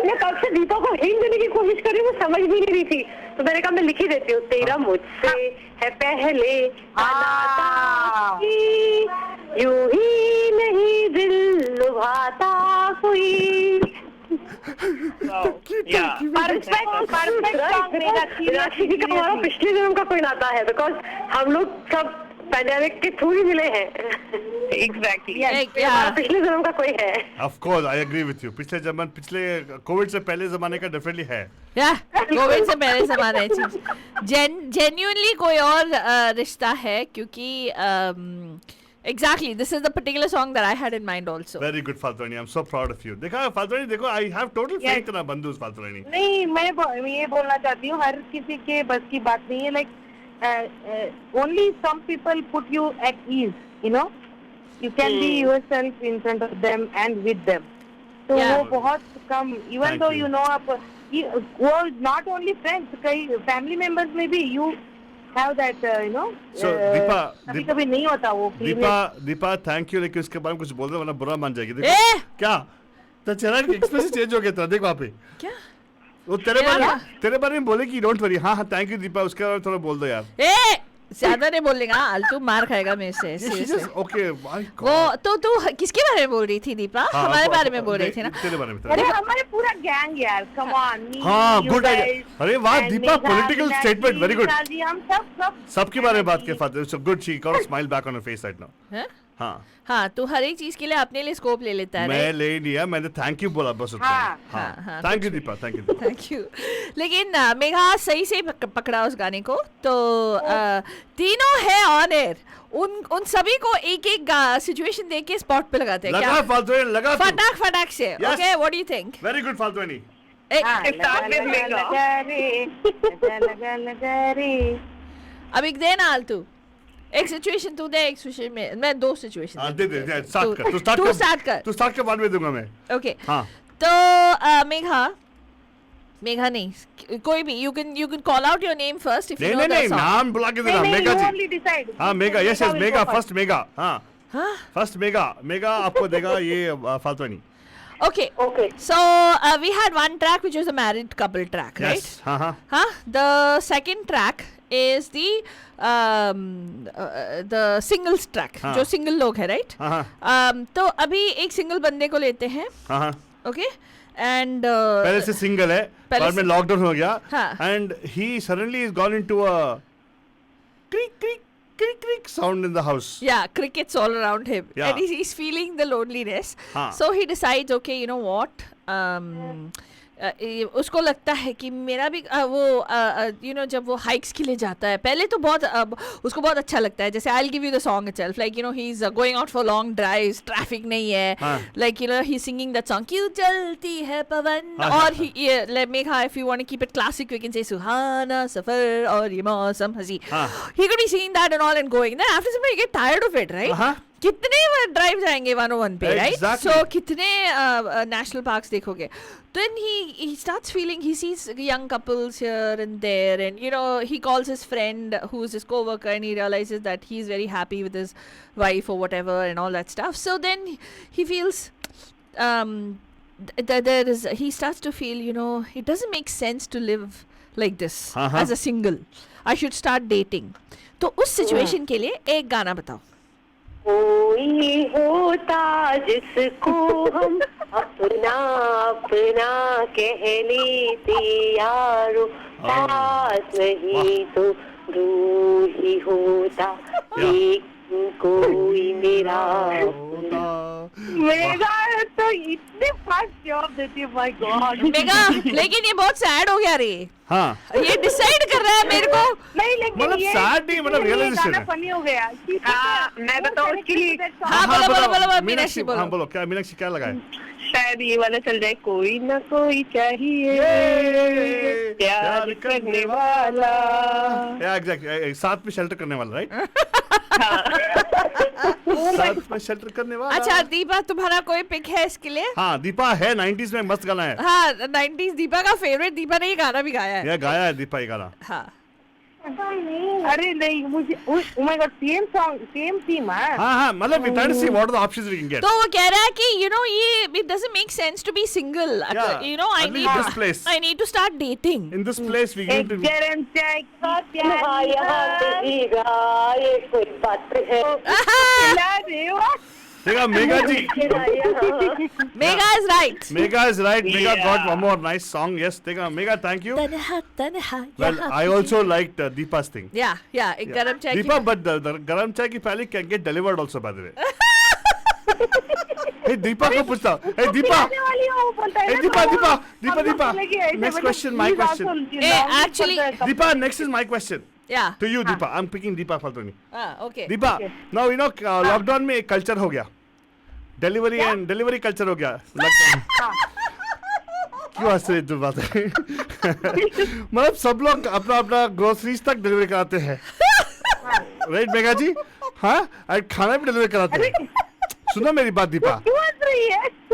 मैं कब से दीपा को हिंट देने की कोशिश कर रही हूँ, समझ भी नहीं रही थी, तो मैंने कहा मैं लिख ही देती हूँ। तेरा मुझसे है पहले नाता, यूं ही नहीं दिल लुभाता कोई। हमारा पिछले जन्म का कोई नाता है, बिकॉज हम लोग सब पैंडेमिक के थ्रू ही मिले हैं। एग्जैक्टली, पिछले जन्म का कोई है। Of course I agree with you. पिछले कोविड से पहले जमाने का डेफिनेटली है। कोविड से पहले जमाने चीज जेन्युइनली कोई और रिश्ता है, क्योंकि exactly this is the particular song that I had in mind also. Very good Faltoni, I'm so proud of you. देखा Faltoni, देखो I have total faith in our बंधुस Faltoni। नहीं, मैं ये बोलना चाहती हूँ, हर किसी के बस की बात नहीं है। like only some people put you at ease, you know, you can be yourself in front of them and with them, तो वो बहुत कम, even though you know आप वो not only friends, कई family members में भी you have that, you know, so Deepa कभी नहीं होता वो। दीपा थैंक यू, लेकिन उसके बारे में कुछ बोल दो वरना बुरा मान जाएगी। देखो क्या तो चेहरा एक्सप्रेशन चेंज हो गया था, देख वहाँ पे क्या वो तेरे बारे में बोले कि डोंट वरी। हाँ, थैंक यू दीपा, उसके बारे में थोड़ा बोल दो यार। ज्यादा नहीं बोलेगा, आलतू मार खाएगा मेरे से। ओके, वो तो तू किसके बारे में बोल रही थी दीपा? हमारे बारे में बोल रही थी ना? तेरे बारे में। अरे हमारे पूरा गैंग यार, कम ऑन। हाँ, गुड आइडिया। अरे वाह Deepa, political statement, very good. हम सब सबके बारे में बात कर पाते हैं। So good, she got a smile back on her face right now. हाँ हाँ, तू हर एक चीज के लिए अपने लिए स्कोप ले लेता है, मैं ले लिया, मैंने थैंक यू बोला बस उतना। हाँ, thank you Deepa, thank you. Thank you. लेकिन मेघा सही से पकड़ा उस गाने को। तो तीनों है ऑन एयर, उन सभी को एक एक सिचुएशन देख के स्पॉट पे लगाते हैं। लगा फालतू, लगा फटाक से। Okay, what do you think? Very good फालतू नहीं। अब एक दे ना तू, एक सिचुएशन तू दे, एक सिचुएशन में मैं दो सिचुएशन दे स्टार्ट कर, तू स्टार्ट कर, बाद में दूंगा मैं। ओके हाँ तो मेघा नहीं, कोई भी, you can call out your name first if you know the नहीं, सॉन्ग। नाम बुला के देना। मेघा जी, हाँ मेघा, यस मेघा, फर्स्ट मेघा, हाँ फर्स्ट मेघा आपको देगा ये फालतू नहीं। Okay. So we had one track which was a married couple track, right? Yes. The second track is the singles track, जो single लोग है, right? तो अभी एक single बंदे को लेते हैं. Okay. And पहले से single है, बाद में लॉकडाउन हो गया. हाँ. And he suddenly is gone into a crick sound in the house. Yeah, crickets all around him. Yeah. And he's feeling the loneliness. हाँ. So he decides, okay, you know what? उसको लगता है कि मेरा भी वो जब वो हाइक्स के लिए जाता है, पहले तो बहुत उसको बहुत अच्छा लगता है, जैसे I will give you the song itself, like you know he is going out for long drives, traffic नहीं है, like you know he singing that song, क्यों चलती है पवन, और he Megha, if you want to keep it classic we can say सुहाना सफर और ये मौसम हंसी, he could be singing that and all and going, then after some you get tired of it, right? कितने ड्राइव जाएंगे 101 पे, राइट? सो कितने नेशनल पार्क्स देखोगे? Then he starts feeling, he sees young couples here and there, and you know he calls his friend who's his co-worker, and he realizes that he's very happy with his wife or whatever and all that stuff. So then he feels he starts to feel, you know, it doesn't make sense to live like this as a single. I should start dating. तो उस situation के लिए एक गाना बताओ। कोई होता जिसको हम अपना अपना कह लेते यारो, पास नहीं तो दूर ही होता, लेकिन कोई मेरा मेगा तो इतने फास्ट जवाब देती है, माय गॉड मेगा। लेकिन ये बहुत सैड हो गया रे। हाँ, ये डिसाइड कर रहा है मेरे को, नहीं, लेकिन मतलब सैड नहीं, मतलब रियलाइजेशन है। फनी हो गया। मैं बताऊं उसके लिए? हाँ बोलो मीनाक्षी बोलो। हाँ बोलो, क्या मीनाक्षी क्या लगाए? शायद ये वाला चल जाए, कोई ना कोई चाहिए प्यार करने वाला, एग्जैक्टली, साथ में शेल्टर करने वाला, राइट? साथ में शेल्टर करने वाला। अच्छा दीपा, तुम्हारा कोई पिक है इसके लिए? हाँ दीपा है, 90s में मस्त गाना है। हाँ 90s दीपा का फेवरेट, दीपा ने ये गाना भी गाया है। ये गाया है दीपा ये गाना। हाँ अरे नहीं, मुझे oh my god, same song same theme है। हाँ मतलब we try to see what are the options we can get. तो वो कह रहा है कि you know ये it doesn't make sense to be single. Yeah, you know I need to start dating. In this place we need to. गरम चाय का प्यार ये कोई पात्र है। देखा Megha ji, Mega is right. Mega is right. Mega got one more nice song. Yes, देखा Mega, thank you. Well, I also liked Deepa's thing. Yeah, एक गरम चाय की। Deepa, but the गरम चाय की पहले can get delivered also by the way. Hey Deepa को पूछता, hey Deepa, next question, my question. Actually, Deepa, next is my question. Yeah. To you, Deepa. I'm picking Deepa Faltoni. Okay. Deepa, now you know lockdown में एक culture हो गया, delivery culture हो गया। क्यों हंस रहे बात है? मतलब सब लोग अपना अपना ग्रोसरीज तक डिलीवरी कराते हैं, राइट मेगा जी? हाँ, और खाना भी डिलीवरी कराते हैं। सुनो मेरी बात दीपा,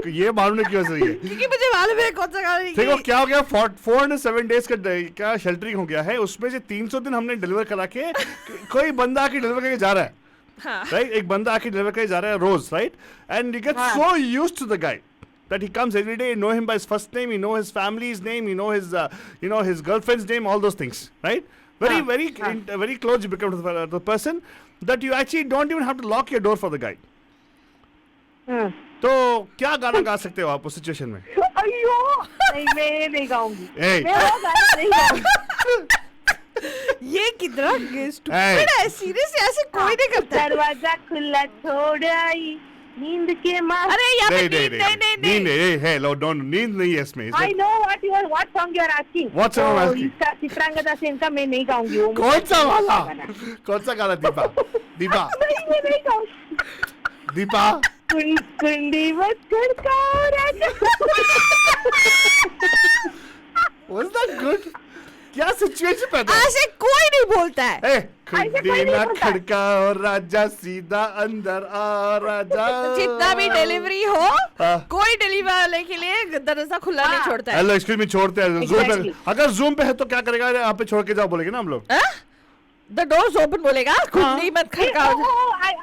ये मालूम नहीं क्यों हंस रही है? क्योंकि मुझे मालूम है कौन सा गाना है। देखो क्या हो गया, 407 डेज का क्या शेल्टरिंग हो गया है, उसमें से 300 दिन हमने डिलीवर करा के, कोई बंदा आके डिलीवर करके जा रहा है, राइट? एक बंदा आके डिलीवर करके जा रहा है रोज, right? And you get so used to the guy that he comes every day, you know him by his first name, you know his family's name, you know his girlfriend's name, all those things, right? Very close you become to the person that you actually don't even have to lock your door for the guy. तो क्या गाना गा सकते हो आप उस situation में? अయ్యో नहीं, मैं नहीं गाऊंगी। Hey. मैं वो गाना नहीं गाऊंगी। ये कितना stupid है, सीरियसली ऐसे कोई नहीं करता है। दरवाजा खुला छोड़ आई नींद के मार। अरे यहाँ पे नहीं नहीं है लो डोंट नींद नहीं है इसमें। I know what song you are asking. What song I'm asking? इसका चित्रांगदा सेन का मैं नहीं गाऊंगी। वो कौन सा वाला? गाना। कौन सा गाना दीपा? दीपा नहीं मैं नहीं गाऊंगी। दीपा कुंडी मत खड़काओ राजा। Was that good? क्या सिचुएशन पैदा है? ऐसे कोई नहीं बोलता है। ए, कुंडी ना खड़काओ राजा सीधा अंदर आ राजा। जितना भी डिलीवरी हो, हाँ। कोई डिलीवरी वाले के लिए दरवाजा खुला नहीं छोड़ता है। हेलो एक्सक्यूज मी छोड़ते हैं जूम पे। Exactly. अगर जूम पे है तो क्या करेगा? यहाँ पे छोड़ के जाओ बोलेगे ना हम लोग। द डोर्स ओपन बोलेगा, कुंडी मत खड़काओ।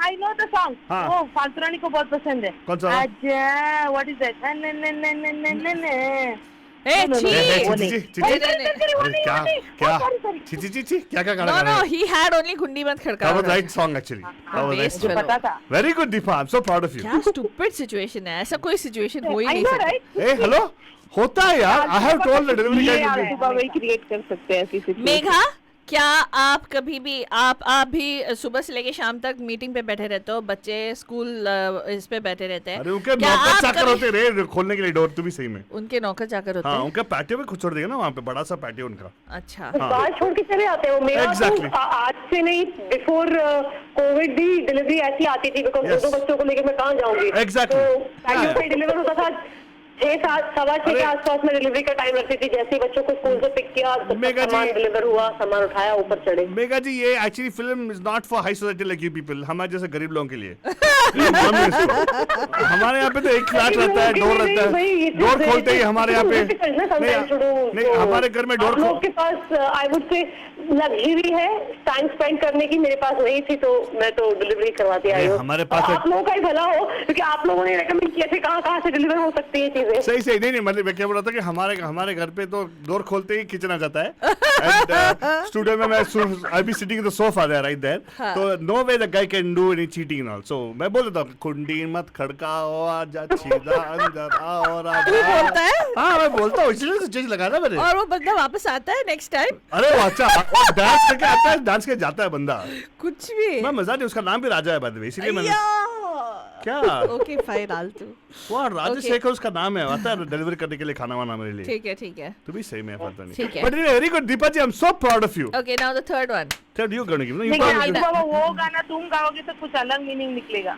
I know the song. हाँ। वो फाल्तू रानी को बहुत पसंद है। कौन सा? आजा what is that? ए छी क्या गाना नो गाना नो ही हैड ओनली कुंडी मत That खड़काओ। was right song actually. That was right Waste song. पता था। Very good Deepa, I'm so proud of you. क्या स्टूपिड सिचुएशन है, ऐसा कोई सिचुएशन हो ही I नहीं know सकता। right? ए हेलो होता है यार। I have told the delivery ये guy. आप सुबह वही क्रिएट कर सकते हैं ऐसी situation। मेघा, क्या आप कभी भी आप भी सुबह से लेके शाम तक मीटिंग पे बैठे रहते हो? बच्चे स्कूल इस पे बैठे रहते हैं। अरे उनके क्या नौकर आप चाकर कभी- होते रे खोलने के लिए डोर। तू भी सही में। उनके नौकर चाकर होते हाँ हैं। उनका पैटियो में खुद छोड़ देगा ना वहाँ पे बड़ा सा पैटियो उनका। अच्छा बाहर छोड़ के चले आते हैं वो। मेरा Exactly. तो आज से नहीं बिफोर कोविड भी डिलीवरी ऐसी आती थी बिकॉज Yes. दो बच्चों को लेके मैं कहाँ जाऊंगी। Exactly. तो पैटियो Yeah. पे डिलीवर होता था 6-7 सवा 6 के अरे- आसपास में डिलीवरी का टाइम रखती थी। जैसे ही बच्चों को स्कूल से पिक किया तो मेघा जी- सामान डिलीवर हुआ, सामान उठाया, ऊपर चढ़े। मेघा जी ये actually film is not for high society like you people, हमारे जैसे गरीब लोगों के लिए। हमारे यहाँ पे तो एक फ्लैट रहता है, डोर रहता है, डोर खोलते ही हमारे यहाँ पे नहीं हमारे घर में डोर लोग के पास आई वुड से लग्जरी है टाइम स्पेंड करने की। मेरे पास नहीं थी तो मैं तो डिलीवरी करवाती आई हूँ। हमारे पास आप लोगों का ही भला हो क्योंकि आप लोगों ने रेकमेंड किए थे कहाँ से डिलीवर हो सकती है चीजें। सही सही नहीं मतलब मैं क्या बोल रहा था कि हमारे घर पे तो डोर खोलते ही किचन आ जाता है। एंड स्टूडियो में मैं I be sitting in the sofa there right there, तो no way the guy can do any cheating and all. So मैं बोल देता हूँ कुंडी मत खड़काओ आजा सीधा अंदर आओ राजा। तू बोलता है? हाँ मैं बोलता हूँ इसलिए तो चीज लगाया मैंने। और वो बंदा वापस आता है नेक्स्ट टाइम? अरे वो अच्छा डांस करके आता है, डांस के जाता है बंदा। कुछ भी मैं मजा नहीं, उसका नाम भी राजा है बाद में इसलिए मैंने क्या ओके फाइन आलतू। वो राजशेखर उसका नाम है, आता है डिलीवरी करने के लिए खाना वाना मेरे लिए। ठीक है तू भी सही में पता नहीं। ठीक है। But very good Deepa ji, I am so proud of you. Okay now the third one. Third you gonna give no you लेकिन probably आलू give- बाबा वो गाना तुम गाओगे तो कुछ अलग मीनिंग निकलेगा।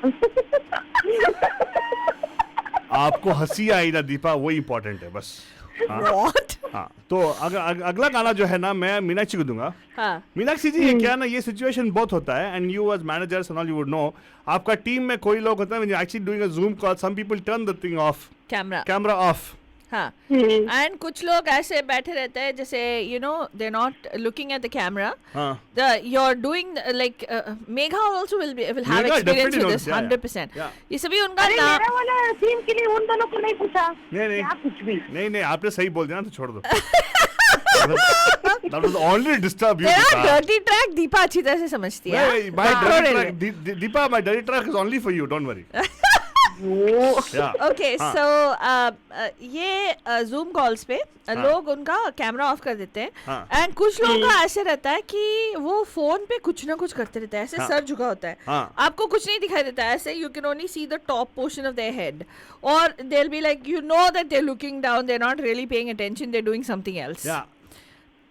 आपको हंसी आई ना दीपा, वो इम्पोर्टेंट है बस। व्हाट? हाँ तो अगला गाना जो है ना मैं मीनाक्षी को दूंगा। हाँ मीनाक्षी जी ये क्या ना ये सिचुएशन बहुत होता है and you as managers and all you would know, आपका टीम में कोई लोग होता है when you actually doing a Zoom call some people turn the thing off, camera off. हाँ एंड कुछ लोग ऐसे बैठे रहते हैं जैसे you know they not looking at the camera. हाँ you are doing like Megha also will have Megha experience definitely with this knows, yeah, 100%। yeah. ये सभी उनका अरे नाम मेरा वाला सीन के लिए उन दोनों को नहीं पूछा। नहीं क्या कुछ भी। नहीं आपने सही बोल दिया ना तो छोड़ दो। That was only to disturb you. तेरा Deepa. डर्टी ट्रैक दीपा अच्छी तरह से समझती है। Hey, my dirty track, Deepa, my dirty track is only for you. Don't worry. Yeah. Okay हाँ. सो ये जूम कॉल्स पे लोग उनका कैमरा ऑफ कर देते हैं एंड कुछ लोगों का ऐसे रहता है कि वो फोन पे कुछ ना कुछ करते रहते हैं, ऐसे हाँ. सर झुका होता है, हाँ. आपको कुछ नहीं दिखाई देता है, ऐसे you can only see the top portion of their head और they will be like you know that they are looking down, they are not really paying attention, they are doing something else. Yeah.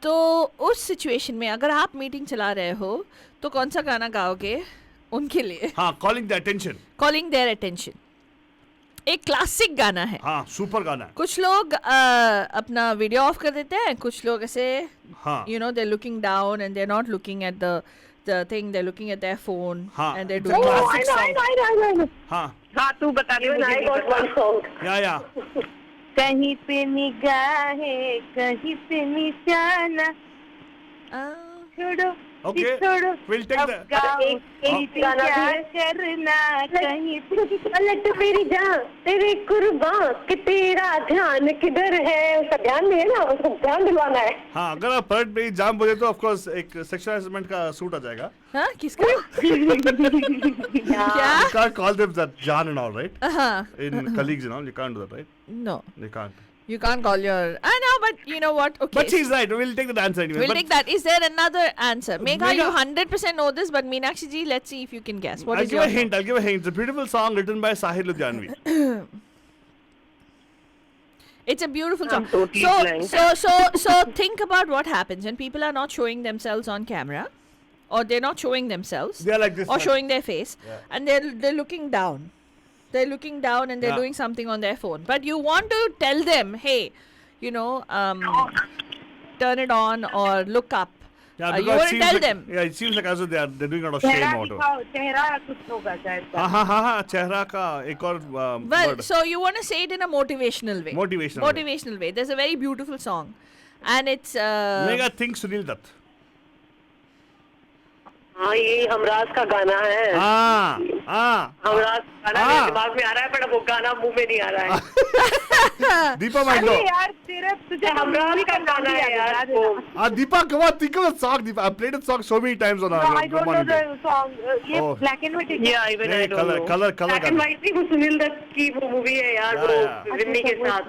तो उस situation में अगर आप meeting चला रहे हो तो कौन सा गाना गाओगे उनके लिए? हाँ, calling the attention. Calling their attention एक क्लासिक गाना है। हाँ, सुपर गाना है। कुछ लोग अपना वीडियो ऑफ कर देते हैं, कुछ लोग ऐसे हाँ. You know they looking down and they are not looking at the thing, they looking at their phone हाँ. And they It's do a classic song. हाँ. हाँ तू बता दे मुझे नहीं पता। या कहीं पे निगाहें कहीं पे निशाना छोड़ो Okay, छोड़ो we'll take अब the- गाओ एक क्या करना कहीं पे पलट मेरी जान तेरे कुर्बान कि तेरा ध्यान किधर है, उसका ध्यान नहीं है ना, उसको ध्यान दिलवाना है। हाँ, अगर आप पलट में जाम बोले तो ऑफ कोर्स एक सेक्सुअल हरासमेंट का सूट आ जाएगा। हाँ किसका? क्या? You can't call them that Jan and all, right? हाँ In colleagues and all, you can't do that, right? No You can't. You can't call your. I know, but you know what? Okay. But she's right. We'll take that answer anyway. We'll But take that. Is there another answer? Megha, you Megha- 100% know this, but Meenakshi ji, let's see if you can guess. What I'll is give your a hint. I'll give a hint. It's a beautiful song written by Sahil Ludhianvi. It's a beautiful I'm song. totally So, blank. so think about what happens when people are not showing themselves on camera, or they're not showing themselves, They're like this. or man. showing their face, and they're looking down. They're looking down and they're Yeah. doing something on their phone. But you want to tell them, hey, you know, turn it on or look up. Yeah, you because want it to seems tell like, them. Yeah, it seems like as though they're doing it out of shame चेहरा out of. दिखाओ, चेहरा कुछ होगा शायद. हाँ चेहरा का एक और Well, word. so you want to say it in a motivational way. Motivational way. way. There's a very beautiful song, and it's. Mega think Sunil Dutt. हाँ ये हमराज का गाना है. हाँ हमराज गाना हाँ. मेरे दिमाग में आ रहा है पर वो गाना मुंह में नहीं आ रहा है. Dीpa might know. यार सिर्फ तुझे हमराज का गाना है यार. Deepa, come on, think of the song. Deepa, I've played the song so many times on our I don't know Morning Day. the song. ये Oh. black and white है. Yeah, even नहीं, I don't know. color Black and गाना. white नहीं, वो सुनील दत्त की वो movie है यार, Yeah, वो yeah. रिमी के साथ.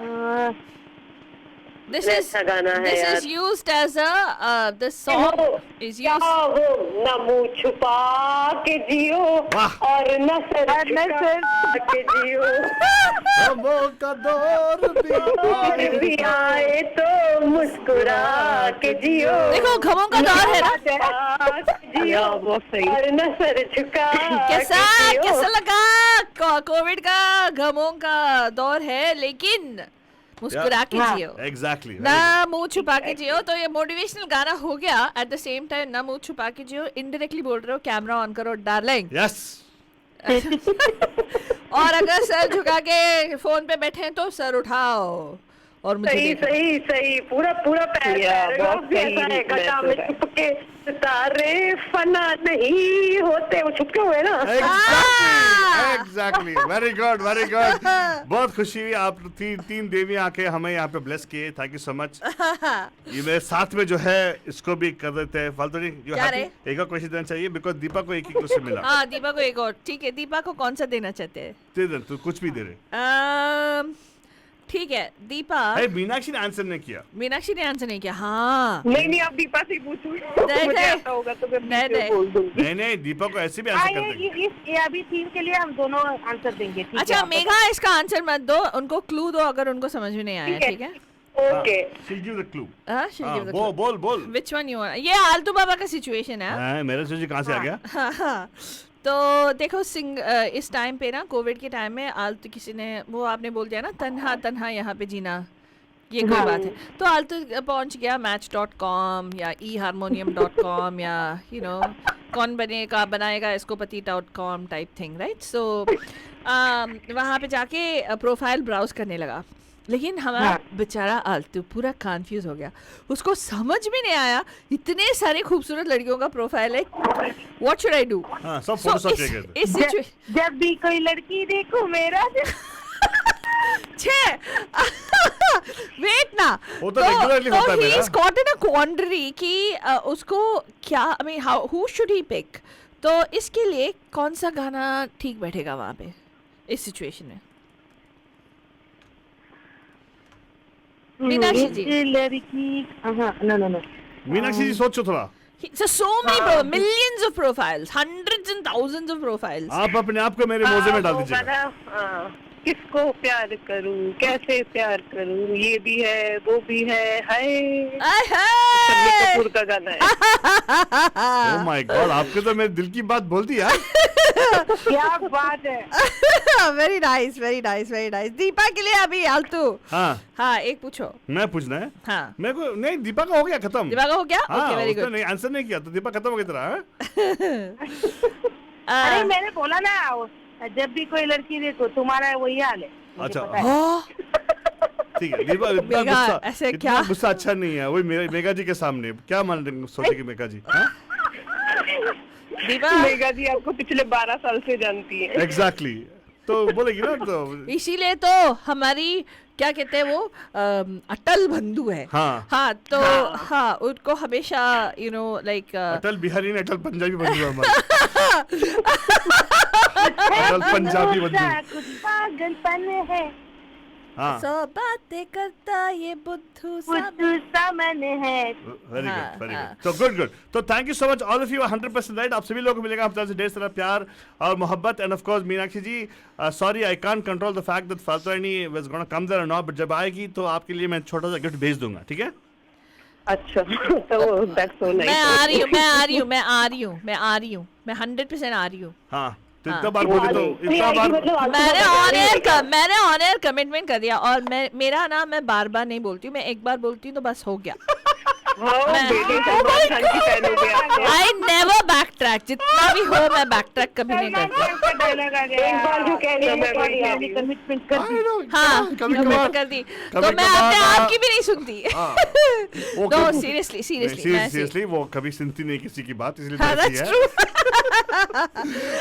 This ये is अच्छा गाना है this यार. is used as a the song is क्या used. हो न मुंह छुपा के जियो वाह. और न सर झुका के जियो हमों का दौर भी और भी आए तो मुस्कुरा के जियो. देखो घमों का दौर है ना. जियो और न सर झुका कैसा के जियो. कैसा लगा? कोविड का घमों का दौर है, लेकिन मुस्कुरा के जियो. Exactly. ना मुंह छुपा के जियो. तो ये मोटिवेशनल गाना हो गया. एट द सेम टाइम ना मुंह छुपा के जियो, इनडायरेक्टली बोल रहे हो कैमरा ऑन करो डार्लिंग. Yes. और अगर सर झुका के फोन पे बैठे हैं तो सर उठाओ और मुझे सही देखो. सही सही पूरा पूरा पैराग्राफ ऐसा है. गटा में छुपके सितारे फना नहीं होते. वो छुपके हुए ना. Exactly. Very good. बहुत खुशी हुई आप तीन देवी आके हमें यहाँ पे ब्लेस किए. Thank you so much. ये मेरे साथ में जो है इसको भी कर देते हैं. फालतू नहीं. You क्या happy? एक और क्वेश्चन देना चाहिए बिकॉज दीपा को एक ही क्वेश्चन मिला. हाँ, दीपा को एक और. ठीक है, दीपा को कौन सा देना चाहते हैं? दे दे तू कुछ भी दे रहे. ठीक है दीपा. अरे मीनाक्षी ने आंसर नहीं किया. मीनाक्षी ने आंसर नहीं किया. हाँ नहीं आप दीपा से ही पूछो. नहीं, मुझे नहीं. ऐसा होगा तो मैं नहीं, बीच में नहीं. बोल दूंगी. नहीं दीपा को ऐसे भी आंसर कर देंगे. ये अभी थीम के लिए हम दोनों आंसर देंगे. ठीक है, अच्छा आप मेघा इसका आंसर मत दो, उनको क्लू दो अगर उनको समझ में नहीं आया. ठीक है. बताओ. Okay. She'll give the clue. हाँ, she'll give the clue. बोल. Which one you want? ये आलतू बाबा का सिचुएशन है. हाँ, मेरा सोची कहाँ से आ गया. हाँ. तो देखो इस टाइम पे ना, कोविड के टाइम में आलतू किसी ने वो आपने बोल दिया ना, तन्हा यहाँ पे जीना ये कोई बात है. तो आलतू पहुंच गया match.com या eharmonium.com या कौन बनाएगा इसको पति.com टाइप थिंग, राइट. सो वहाँ पे जाके प्रोफाइल ब्राउज करने लगा. लेकिन हमारा बेचारा आलतू पूरा कंफ्यूज हो गया. उसको समझ भी नहीं आया, इतने सारे खूबसूरत लड़कियों का प्रोफाइल है. What should I do? हाँ, सब फोटो इस सिचुएशन जब भी कोई लड़की देखो मेरा वेट ना. वो तो regularly होता है he मेरा. is caught in a quandary कि उसको क्या, I mean who should he pick? तो इसके लिए कौन सा गाना ठीक बैठेगा वहाँ पे इस सिचुएशन में? मीनाक्षी जी. लड़की नो मीनाक्षी जी सोचो थोड़ा. So many millions of profiles, hundreds and thousands of profiles. आप अपने आप को मेरे मोजे में डाल दीजिएगा. किसको प्यार करूं, कैसे प्यार करूं, ये भी है वो भी है. हाय शम्मी कपूर का गाना है. Oh my God, आपने तो मेरे दिल की बात बोल दी यार. क्या बात है. Very nice, very nice, very nice. Deepa के लिए अभी आलतू. हाँ एक पूछो. मैं पूछना है. हाँ मेरे को नहीं. दीपा का हो गया खत्म. दीपा का हो गया. हाँ, ओके वेरी उसने गुड. नहीं आंसर नहीं किया तो दीपा खत्म हो गई तरह. अरे मैंने बोला ना, जब भी कोई लड़की देखो तुम्हारा वही हाल है. अच्छा ठीक है. दीपा इतना गुस्सा अच्छा नहीं है. वही मेघा जी के सामने क्या मान सोचेगी मेघा जी. दीपा मेघा जी आपको पिछले 12 साल से जानती है. एग्जैक्टली. तो बोलेगी ना. तो इसीलिए तो हमारी क्या कहते हैं वो अटल बंधु है. हाँ तो हाँ उनको हमेशा लाइक अटल बिहारी ने अटल पंजाबी बंधु हमारे. अटल पंजाबी बंधु. कुछ पागलपन है. हाँ। सो बातें करता ये बुद्धू सा सामन है. वेरी हाँ, गुड, वेरी हाँ. गुड. तो गुड. तो thank you so much all of you 100% right. आप सभी लोगों को मिलेगा हम तरफ से ढेर सारा प्यार और मोहब्बत. And of course Meenakshi ji, sorry I can't control the fact that फालतू रानी वाज गोना कम देयर और नॉट, बट जब आएगी तो आपके लिए मैं छोटा सा गिफ्ट भेज दूंगा, ठीक है? अच्छा, तो that's so nice. मैं आ रही हूँ मैं 100% आ रही हूँ. हाँ. तो हाँ. इतना बार बोले तो इतना बार मैंने ऑन एयर कमिटमेंट कर दिया और मेरा ना मैं बार बार नहीं बोलती हूँ, मैं एक बार बोलती हूँ तो बस हो गया. आई नेवर बैक ट्रैक, जितना भी हो मैं बैक ट्रैक कभी नहीं करती. एक बार जो कह रही है कमिटमेंट कर दी. हाँ, कमिटमेंट कर दी तो मैं अपने आप की भी नहीं सुनती. नो सीरियसली वो कभी सुनती नहीं किसी की बात, इसलिए हाँ, ऐसी that's है. true.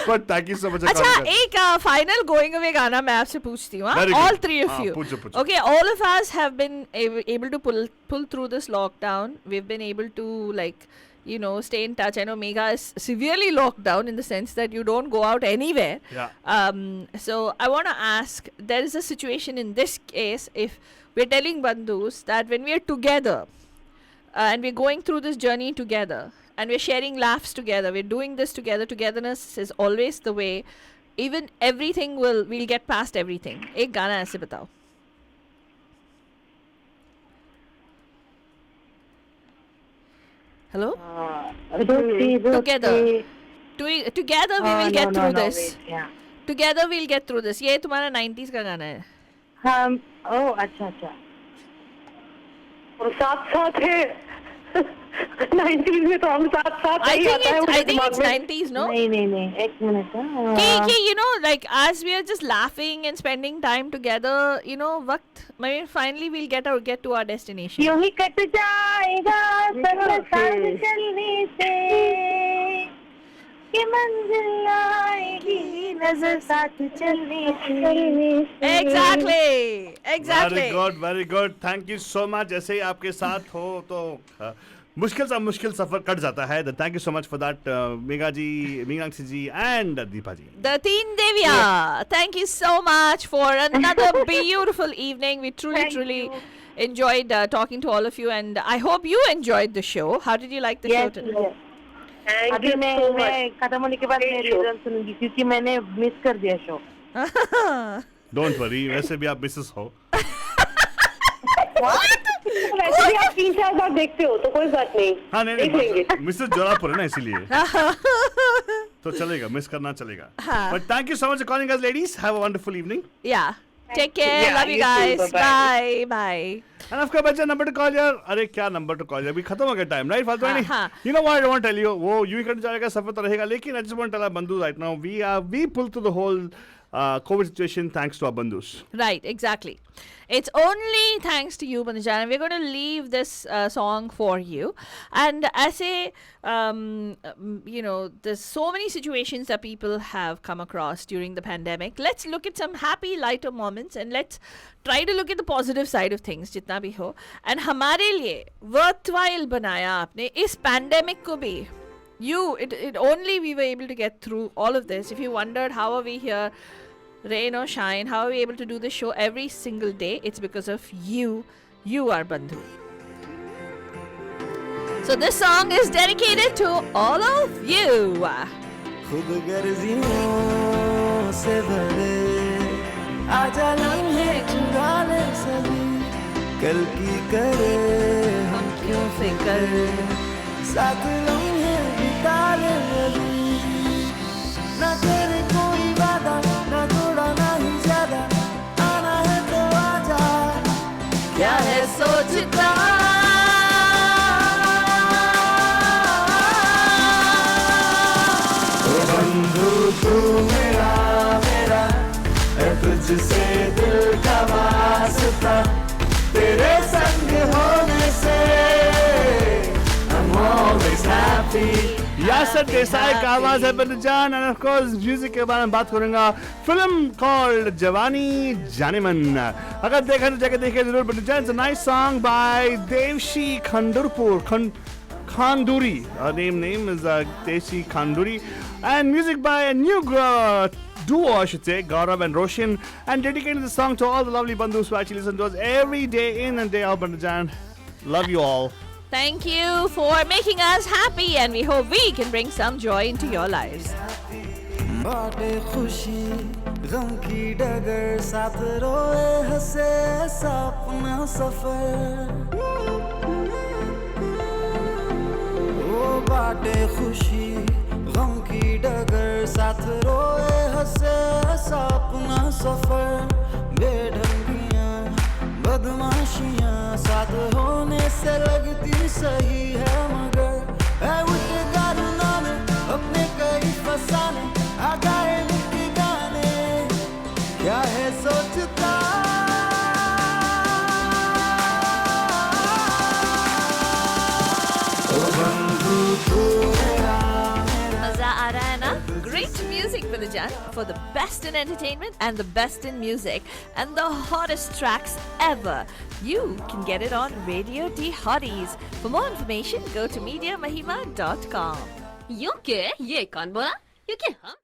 But thank you so much. अच्छा, एक फाइनल गोइंग अवे गाना मैं आपसे पूछती हूँ. Very good. All three of you. पूछो. Okay, all of us have been able to pull through this lockdown. We've been able to, like, you know, stay in touch. I know Megha is severely locked down in the sense that you don't go out anywhere. Yeah. So I want to ask, there is a situation in this case, if we're telling bandhus that when we're together and we're going through this journey together and we're sharing laughs together, we're doing this together, togetherness is always the way. Even everything we'll get past everything. एक गाना ऐसे बताओ. Hello? Together we will get through this. Together we'll get through this. ये तुम्हारा 90s का गाना है. हाँ. ओह, अच्छा. और साथ है. 90s में तो हम साथ I think it's 90s, no? नहीं, एक मिनट. कि you know, like as we are just laughing and spending time together, you know, वक्त, maybe finally we'll get to our destination. यूं ही कट जाएगा सफर साथ चलने से, कि मंजिल आएगी नजर साथ चलने से. Exactly. Very good. Thank you so much. ऐसे ही आपके साथ हो तो मुश्किल सफर कट जाता है. Thank you so much for that, Megha ji, Meenakshi ji and Deepa ji. The Teen Devya, thank you so much for another beautiful evening. We truly enjoyed talking to all of you, and I hope you enjoyed the show. How did you like the show today? अभी मैं खत्म होने के बाद reason सुनूंगी क्योंकि मैंने miss कर दिया शो. Don't worry, वैसे भी आप मिसेस हो. वैसे भी आप 3-4 बार देखते हो तो कोई बात नहीं. हाँ, नहीं, मिसेस जोरापुर है ना, इसीलिए तो चलेगा, मिस करना चलेगा. But thank you so much for calling us, ladies. Have a wonderful evening. Yeah. Take care. Love you guys. Bye. And of course, बच्चा number to call यार. अरे क्या number to call यार? अभी खत्म हो गया time, right? फालतू नहीं. हाँ. You know what I want to tell you? वो यूं ही कट जाएगा, सफर तो रहेगा. लेकिन I just want to tell our bandhus right now, we pull through the whole COVID situation thanks to our bandhus. Right, exactly. It's only thanks to you, Bandhujana. We're going to leave this song for you. And as you know, there's so many situations that people have come across during the pandemic. Let's look at some happy, lighter moments and let's try to look at the positive side of things, jitna bhi ho. And हमारे लिए worthwhile बनाया आपने इस pandemic को भी. It only we were able to get through all of this. If you wondered how are we here, rain or shine, how are we able to do this show every single day? It's because of you. You are Bandhu. So this song is dedicated to all of you. खुदगर्जियों से भरे आजा लम्हे चुरा ले सभी, कल की करे हम क्यों फिक्र, साथ लम्हे बिता ले अभी, ना तेरे कोई वादा, ना थोड़ा ना ही ज्यादा, आना है तो आजा, क्या है सोचता. बंधु तू मेरा है, तुझसे दिल का वास्ता, तेरे संग होने से I'm always happy. यासर देसाई का आवाज है बंधुजान. एंड ऑफ कोर्स म्यूजिक के बारे में बात करूंगा. फिल्म कॉल्ड जवानी जानेमन. अगर देखा तो जाके देखिए जरूर बंधुजान. It's a nice song by Devshi Khanduri. Her name is Deshi Khanduri, and music by a new duo, I should say, Gaurav and Roshan, and dedicating the song to all the lovely bandhus who actually listen to us every day in and day out, Bandajan. Love you all. Thank you for making us happy, and we hope we can bring some joy into your lives. बाटे खुशी गम की डगर साथ रोए हंसे ऐसा अपना सफर वो बाटे खुशी गम की डगर साथ रोए हंसे ऐसा अपना सफर बेढंगियां बदमाशियां साथ होने से लगती सही है मगर है उनके कारनां में अपने कई फसाने आ गए उनके गाने क्या है सोचता Maza aa raha hai na? Great music, Bandajan, for the best in entertainment and the best in music and the hottest tracks ever. You can get it on Radio D Hotties. For more information, go to mediamahima.com. यूं के ये कौन बोला? क्योंकि हम